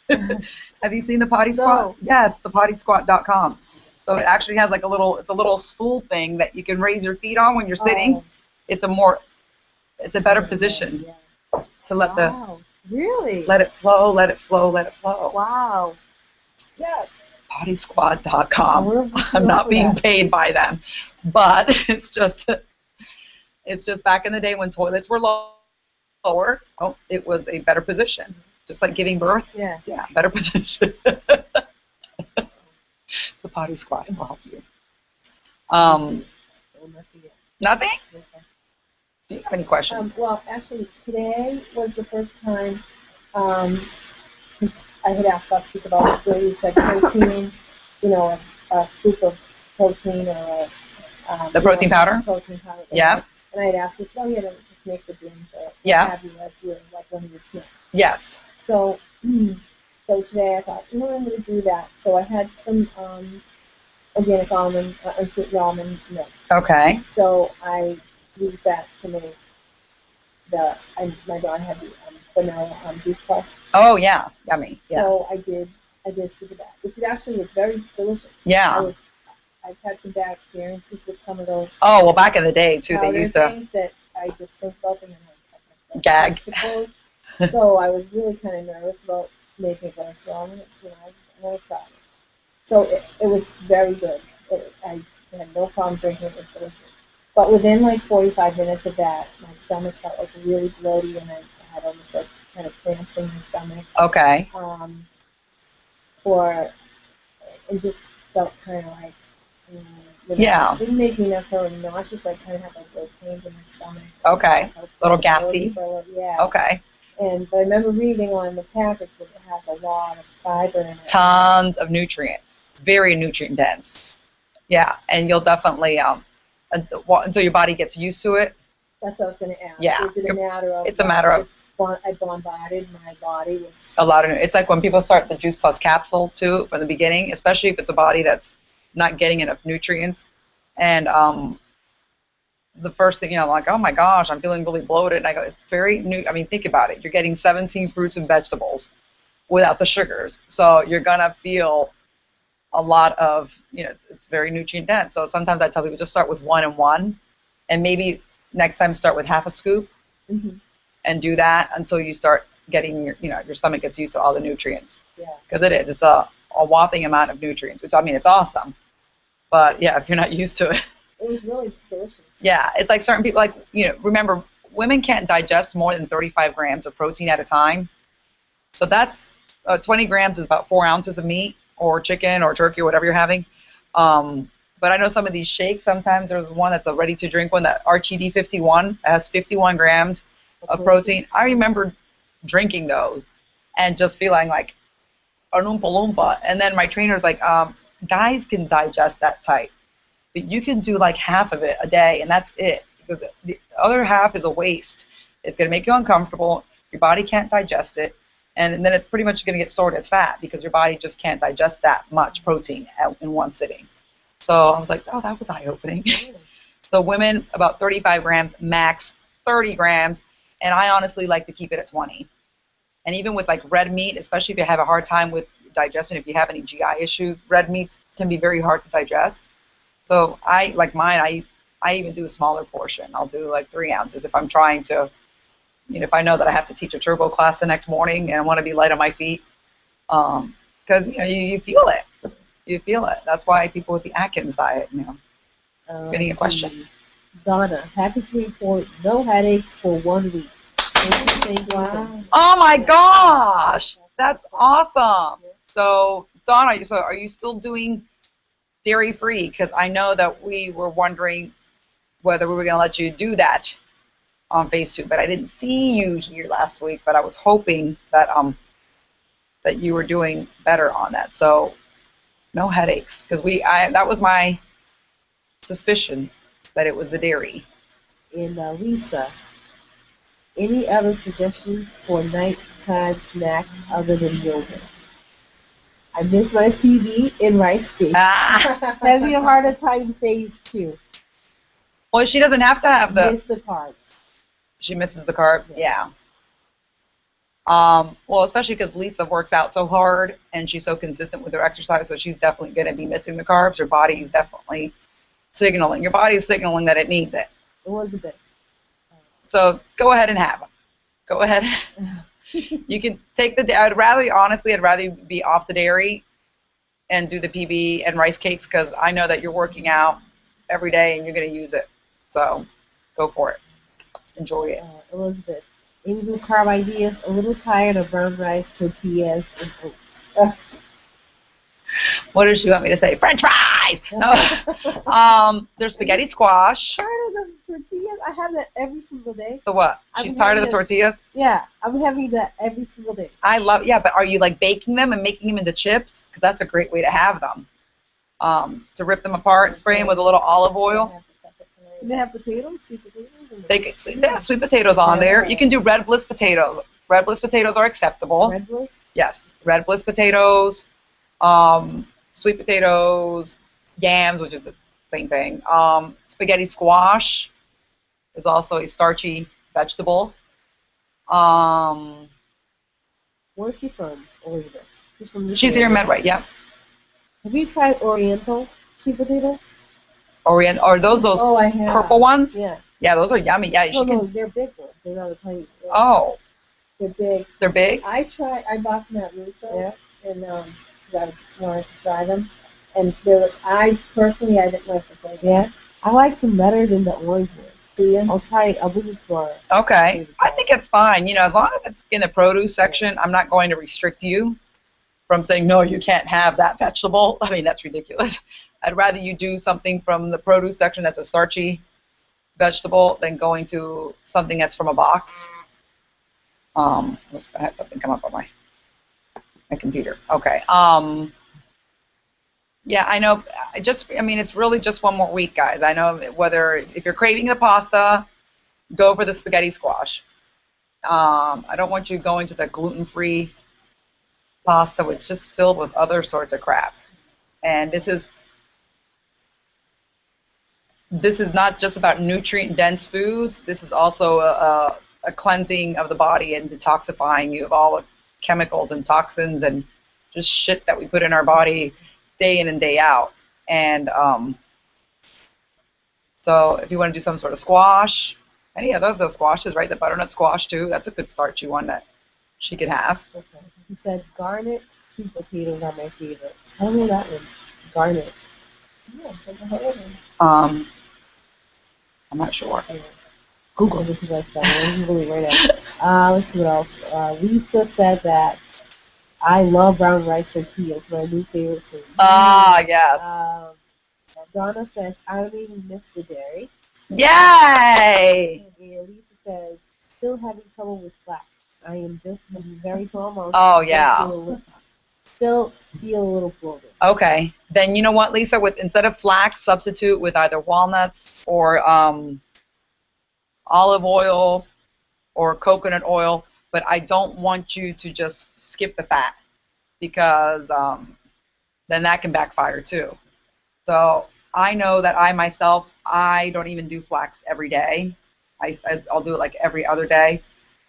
A: have you seen the potty squat?
B: No.
A: Yes, thepottysquat.com. So it actually has like it's a little stool thing that you can raise your feet on when you're sitting.
B: Oh.
A: It's a better position to
B: Wow. Really?
A: let it flow, let it flow, let it flow.
B: Wow.
A: Yes, pottysquat.com.
B: Oh,
A: I'm not being paid by them, but it's just back in the day when toilets were lower. Oh, it was a better position, just like giving birth.
B: Yeah.
A: Yeah, better position. The potty squat will help you. Nothing? Do you have any questions?
C: Well, actually, today was the first time 'cause I had asked last week about where you said protein, a scoop of protein or
A: The protein powder?
C: Protein powder.
A: Yeah.
C: And I had asked her, so to just make the drink or
A: Yeah.
C: have you as your, like one of your snacks.
A: Yes.
C: So, so today I thought, I'm going to do that. So I had some organic almond, unsweetened almond milk.
A: Okay.
C: So I used that to make my daughter had the vanilla juice plus.
A: Oh yeah, yummy. Yeah.
C: So I did scoop of that, which actually was very delicious.
A: Yeah.
C: I've had some bad experiences with some of those.
A: Oh well, back in the day too, they used to
C: things that I just think about them and like
A: gag.
C: So I was really kind of nervous about making it, so I'm gonna try it. So it was very good. I had no problem drinking it. It was delicious. But within like 45 minutes of that, my stomach felt like really bloated, and I had almost like kind of cramps in my stomach.
A: Okay.
C: And just felt kind of like,
A: Yeah.
C: It didn't make me necessarily nauseous, but I kind of had like little pains in my stomach.
A: Okay. Little gassy.
C: Yeah.
A: Okay.
C: But I remember reading on the package that it has a lot of fiber in it.
A: Tons of nutrients. Very nutrient dense. Yeah, and you'll definitely until your body gets used to it.
C: That's what I was going to ask.
A: Yeah.
C: Is it a matter of?
A: It's a matter of.
C: I bombarded my body with
A: a lot of. It's like when people start the Juice Plus capsules too from the beginning, especially if it's a body that's not getting enough nutrients, and the first thing I'm like, oh my gosh, I'm feeling really bloated, and I go, it's very new. I mean, think about it. You're getting 17 fruits and vegetables without the sugars, so you're gonna feel a lot of, it's very nutrient dense. So sometimes I tell people just start with 1 and 1, and maybe next time start with half a scoop, and do that until you start getting your stomach gets used to all the nutrients.
C: Yeah.
A: Because it's a whopping amount of nutrients, which I mean it's awesome, but yeah, if you're not used to it.
C: It was really delicious.
A: Yeah, it's like certain people, like remember, women can't digest more than 35 grams of protein at a time. So that's 20 grams is about 4 ounces of meat, or chicken or turkey or whatever you're having. But I know some of these shakes, sometimes there's one that's a ready to drink one, that RTD 51, that has 51 grams of protein. I remember drinking those and just feeling like a Oompa Loompa. And then my trainer's like, guys can digest that type, but you can do like half of it a day and that's it. Because the other half is a waste. It's going to make you uncomfortable. Your body can't digest it. And then it's pretty much going to get stored as fat because your body just can't digest that much protein in one sitting. So I was like, oh, that was eye-opening. So women, about 35 grams, max 30 grams. And I honestly like to keep it at 20. And even with like red meat, especially if you have a hard time with digestion, if you have any GI issues, red meats can be very hard to digest. So like mine, I even do a smaller portion. I'll do like 3 ounces if I'm trying to, if I know that I have to teach a turbo class the next morning and I want to be light on my feet, because you feel it. You feel it. That's why people with the Atkins diet, getting a question.
C: Donna, package report, no headaches for 1 week. Wow.
A: Oh my gosh, that's awesome. So Donna, are you still doing dairy free? Because I know that we were wondering whether we were going to let you do that on phase 2, but I didn't see you here last week. But I was hoping that that you were doing better on that. So no headaches, because that was my suspicion that it was the dairy.
C: And Lisa,
B: Any other suggestions for nighttime snacks other than yogurt? I miss my PB and rice cakes.
A: Ah.
B: Having a harder time phase 2.
A: Well, she doesn't have to have the.
B: Miss the carbs.
A: She misses the carbs. Yeah. Well, especially because Lisa works out so hard and she's so consistent with her exercise, so she's definitely going to be missing the carbs. Her body is definitely signaling. Your body is signaling that it needs it.
B: Elizabeth.
A: So go ahead and have them. Go ahead. You can take the. I'd rather be off the dairy and do the PB and rice cakes because I know that you're working out every day and you're going to use it. So go for it. Enjoy it.
B: Elizabeth. Any new carb ideas? A little tired of brown rice, tortillas, and oats.
A: What does she want me to say? French fries! No. There's spaghetti squash.
B: Tired of the tortillas? I have that every single day.
A: So what? She's tired of the tortillas?
B: Yeah, I'm having that every single day.
A: But are you like baking them and making them into chips? Because that's a great way to have them. To rip them apart and spray them with a little olive oil.
B: Do they have potatoes? Sweet potatoes?
A: They have sweet potatoes on there. You can do red bliss potatoes. Red bliss potatoes are acceptable.
B: Red bliss?
A: Yes, red bliss potatoes, sweet potatoes, yams, which is the same thing. Spaghetti squash is also a starchy vegetable.
B: Where's she from, Elizabeth? She's from this
A: She's here in Medway, yeah.
B: Have you tried Oriental sweet potatoes?
A: Are those
C: Oh, I have.
A: purple ones?
B: Yeah.
A: Yeah, those are yummy. Yeah,
B: No, they're big ones. They're not a tiny.
A: Oh,
C: They're big.
A: they're big?
C: I bought some at Russo,
B: Yeah.
C: and 'cause I wanted to try them. And I personally didn't like the flavor.
B: Yeah. I like them better than the orange ones.
C: See ya?
B: I'll try it. I'll bring it tomorrow.
A: Okay. I think it's fine. As long as it's in the produce section, I'm not going to restrict you from saying, no, you can't have that vegetable. I mean, that's ridiculous. I'd rather you do something from the produce section that's a starchy vegetable than going to something that's from a box. Oops, I had something come up on my computer. Okay. Yeah, I know. It's really just one more week, guys. I know if you're craving the pasta, go for the spaghetti squash. I don't want you going to the gluten-free pasta, which is just filled with other sorts of crap. And this is not just about nutrient-dense foods. This is also a cleansing of the body and detoxifying you of all the chemicals and toxins and just shit that we put in our body day in and day out. And so if you want to do some sort of squash, any other of those squashes, right? The butternut squash too. That's a good starchy one that she could have.
B: Okay. He said garnet sweet potatoes are my favorite. I don't know that one. Garnet. Yeah, I've never heard of them.
A: I'm not sure.
B: Google. This is like that. Really right now. Let's see what else. Lisa said that I love brown rice tortillas. My new favorite food.
A: Ah, yes.
B: Donna says I don't even miss the dairy.
A: Yay!
B: And Lisa says still having trouble with flax. I am just having very small amounts.
A: Oh, yeah.
B: Still feel a little bloated.
A: Okay. Then you know what, Lisa? Instead of flax, substitute with either walnuts or olive oil or coconut oil. But I don't want you to just skip the fat because then that can backfire too. So I know that I don't even do flax every day. I'll do it like every other day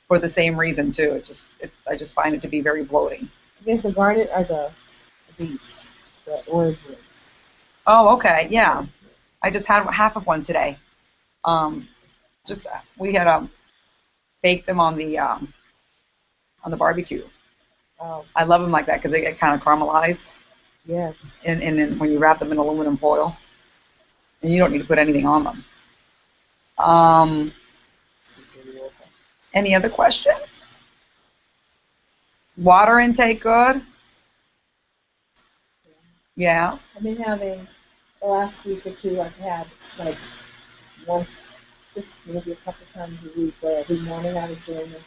A: for the same reason too. I just find it to be very bloating.
B: I guess the garnet are the orange ones.
A: Oh, okay, yeah. I just had half of one today. We had baked them on the barbecue.
B: Oh.
A: I love them like that because they get kind of caramelized.
B: Yes.
A: And then when you wrap them in aluminum foil, and you don't need to put anything on them. Any other questions? Water intake good? Yeah.
C: I've been having the last week or two. I've had like once, just maybe a couple times a week, where every morning I was doing this,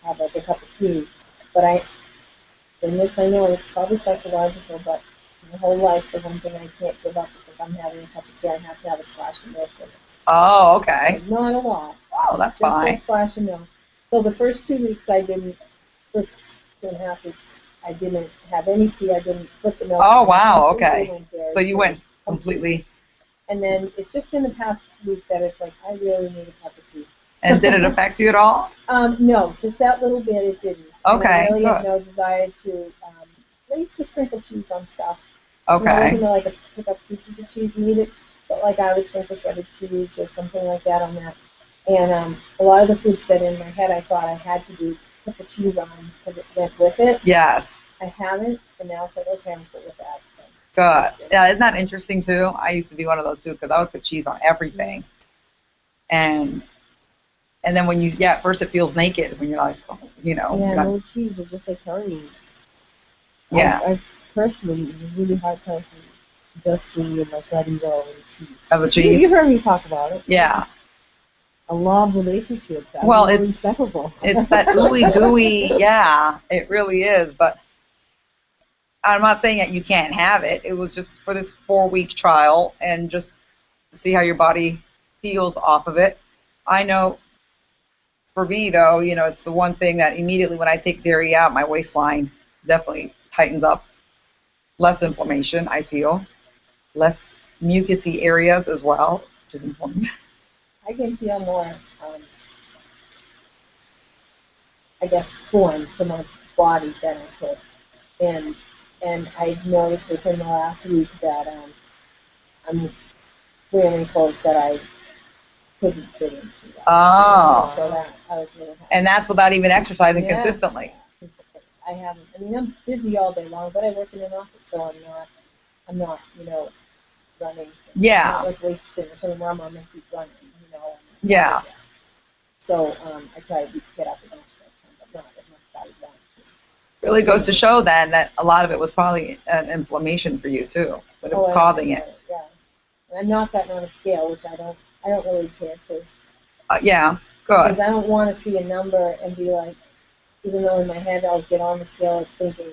C: have like a cup of tea. But I know it's probably psychological, but my whole life the one thing I can't give up is if I'm having a cup of tea, I have to have a splash of milk with it.
A: Oh, okay.
C: So not a lot.
A: Oh, that's
C: just
A: fine.
C: a splash of milk. So the first 2 weeks first 2.5 weeks, I didn't have any tea. I didn't put the milk.
A: Oh,
C: in,
A: wow,
C: completely
A: okay.
C: went dairy
A: So you
C: free,
A: went completely.
C: And then it's just been the past week that it's like, I really need a cup of tea.
A: And did it affect you at all?
C: No, just that little bit it didn't. And
A: Okay,
C: I really have
A: good.
C: no desire to, I used to sprinkle cheese on stuff. And I
A: Okay.
C: wasn't like a pick up pieces of cheese and eat it, but like I would sprinkle shredded cheese or something like that on that. And a lot of the foods that in my head I thought I had to do, put the cheese on because it went with it.
A: Yes.
C: I haven't, and now it's like, okay, I'm cool with that. So.
A: Good. Yeah, isn't that interesting too? I used to be one of those too because I would put cheese on everything. And then when you, at first it feels naked when you're like, oh, you know.
C: Yeah, no cheese are just like curry.
A: Yeah.
C: I personally, it's a really hard time for just the like letting go and cheese.
A: Of the cheese?
C: You heard me talk about it.
A: Yeah.
C: A love relationship.
A: Well, it's
C: inseparable.
A: It's that ooey gooey. Yeah, it really is. But I'm not saying that you can't have it. It was just for this 4-week trial and just to see how your body feels off of it. I know for me though, you know, it's the one thing that immediately when I take dairy out, my waistline definitely tightens up. Less inflammation, I feel. Less mucousy areas as well, which is important.
C: I can feel more, I guess, form to my body than I could. And I've noticed within the last week that I'm wearing clothes that I couldn't fit into. That.
A: Oh.
C: So that I was really happy.
A: And that's without even exercising consistently.
C: I haven't. I mean, I'm busy all day long, but I work in an office, so I'm not, running.
A: Yeah.
C: I'm not like weightlifting or something where I'm on my feet running,
A: Yeah.
C: So I try to get up as much as I can, but not as much body weight.
A: Really goes to show then that a lot of it was probably an inflammation for you too, that it was causing it.
C: Yeah. And I'm not that on a scale, which I don't really care for.
A: Yeah, good.
C: Because I don't want to see a number and be like, even though in my head I'll get on the scale of thinking,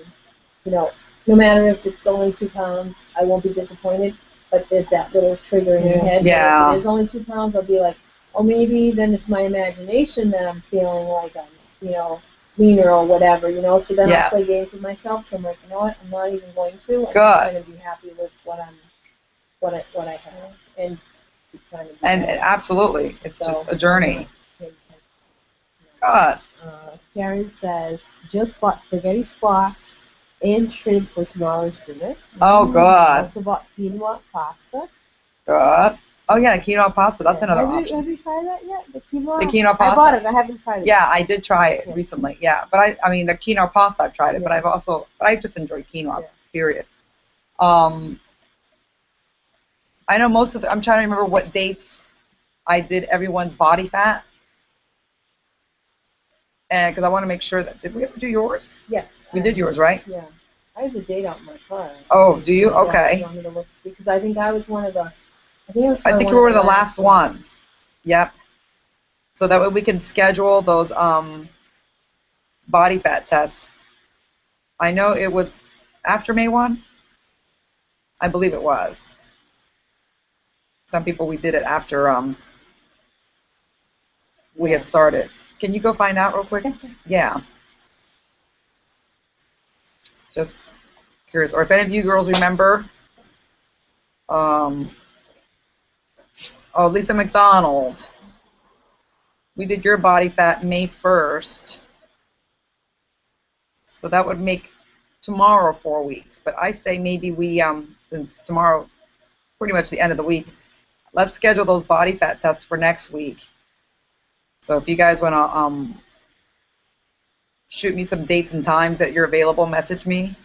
C: no matter if it's only 2 pounds, I won't be disappointed. But there's that little trigger in your head.
A: Yeah.
C: If it is only 2 pounds, I'll be like, oh, maybe then it's my imagination that I'm feeling like I'm, leaner or whatever, So then I'll play games with myself. So I'm like, you know what? I'm not even going to. I'm just going to be happy with what I have and keep trying to.
A: And absolutely, it's just a journey. God.
C: Karen says, just bought spaghetti squash and shrimp for tomorrow's dinner.
A: Oh, God.
C: Also bought quinoa pasta.
A: Good. Oh, yeah, quinoa pasta. That's another option.
C: Have you tried that yet? The quinoa?
A: The quinoa pasta?
C: I bought it. I haven't tried it.
A: Yeah, I did try it recently. Yeah, but I mean, the quinoa pasta, I've tried it, but I just enjoy quinoa, period. I know I'm trying to remember what dates I did everyone's body fat. And because I want to make sure that, did we ever do yours?
C: Yes.
A: We did yours, right?
C: Yeah. I have the date out in my car.
A: Oh, do you? Okay.
C: You want me to look? Because I think I was one of the,
A: I think we were the last ones. Yep. So that way we can schedule those body fat tests. I know it was after May 1. I believe it was. Some people we did it after we had started. Can you go find out real quick? Yeah. Just curious. Or if any of you girls remember, Lisa McDonald. We did your body fat May 1st. So that would make tomorrow 4 weeks. But I say maybe we, since tomorrow, pretty much the end of the week, let's schedule those body fat tests for next week. So if you guys want to shoot me some dates and times that you're available, message me,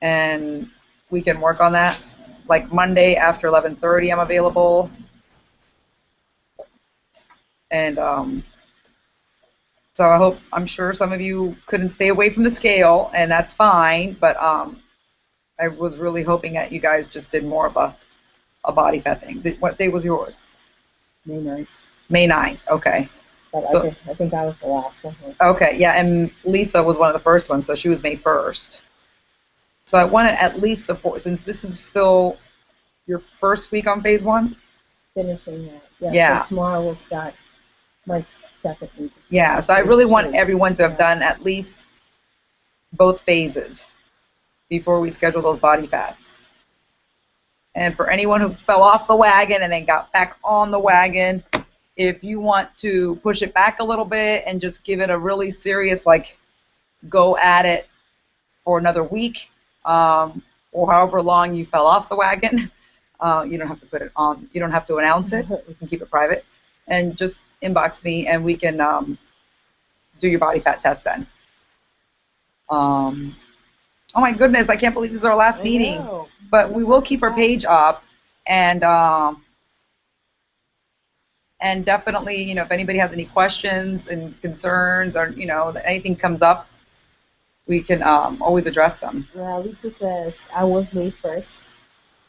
A: and we can work on that. Like Monday after 11:30, I'm available. And so I'm sure some of you couldn't stay away from the scale, and that's fine. But I was really hoping that you guys just did more of a body fat thing. What day was yours?
C: May 9th.
A: May 9th. Okay.
C: But so, I think I was the last one.
A: Okay, yeah, and Lisa was one of the first ones, so she was May 1st. So I wanted at least since this is still your first week on phase 1?
C: Finishing that. Yeah.
A: Yeah.
C: So tomorrow we'll start my second week.
A: Yeah, so I really want everyone to have done at least both phases before we schedule those body fats. And for anyone who fell off the wagon and then got back on the wagon, if you want to push it back a little bit and just give it a really serious, like, go at it for another week, or however long you fell off the wagon, you don't have to put it on. You don't have to announce it. You can keep it private. And just inbox me, and we can do your body fat test then. Oh my goodness, I can't believe this is our last meeting. But we will keep our page up, and definitely, you know, if anybody has any questions and concerns, or, you know, anything comes up, we can always address them.
B: Well, Lisa says I was May 1st.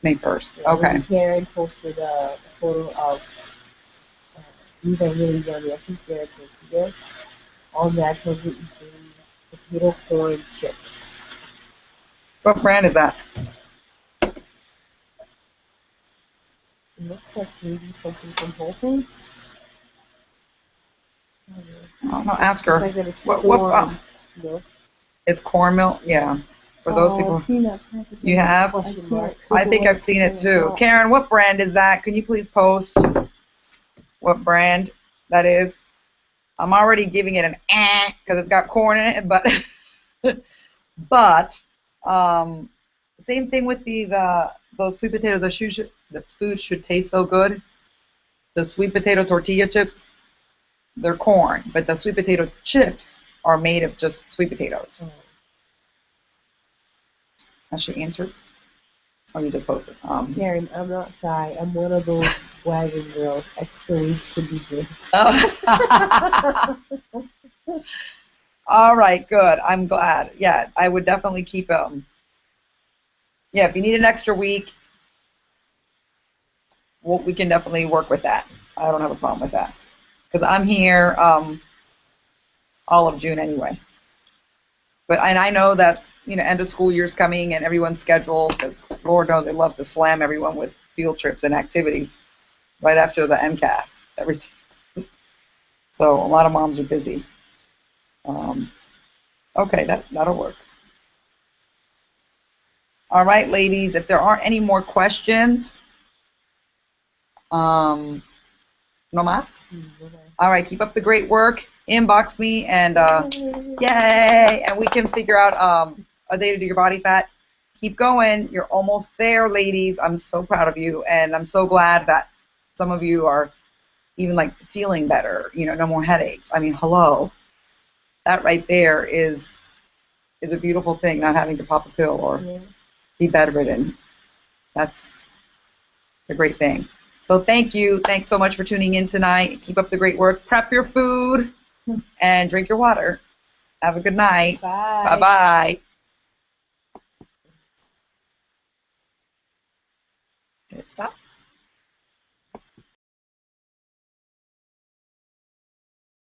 A: May 1st. Okay.
B: And Karen posted a photo of these are really yummy. I think they're tortillas, all natural gluten-free potato corn chips.
A: What brand is that?
B: It looks like maybe something from Whole Foods.
A: Oh, no, ask her.
B: Like it's
A: What
B: milk.
A: It's corn milk? Yeah. For those people.
C: I've seen that
A: You have? I think I've seen it too. Karen, what brand is that? Can you please post what brand that is? I'm already giving it an because it's got corn in it, but same thing with those sweet potatoes. The food should taste so good. The sweet potato tortilla chips, they're corn, but the sweet potato chips are made of just sweet potatoes. Has she answered? Oh, you just posted.
B: Karen, I'm not shy. I'm one of those wagon girls. Extra week should be good.
A: Oh. All right, good. I'm glad. Yeah, I would definitely keep yeah, if you need an extra week, we can definitely work with that. I don't have a problem with that, because I'm here all of June anyway. And I know that, you know, end of school year's coming and everyone's scheduled, because Lord knows they love to slam everyone with field trips and activities right after the MCAS, everything. So a lot of moms are busy. Okay, that'll work. All right, ladies, if there aren't any more questions, no mas? All right, keep up the great work. Inbox me, and yay! And we can figure out a day to do your body fat. Keep going. You're almost there, ladies. I'm so proud of you, and I'm so glad that some of you are even like feeling better. You know, no more headaches. I mean, hello. That right there is a beautiful thing, not having to pop a pill or be bedridden. That's a great thing. So thank you. Thanks so much for tuning in tonight. Keep up the great work. Prep your food and drink your water. Have a good night.
B: Bye.
A: Bye-bye. Stop.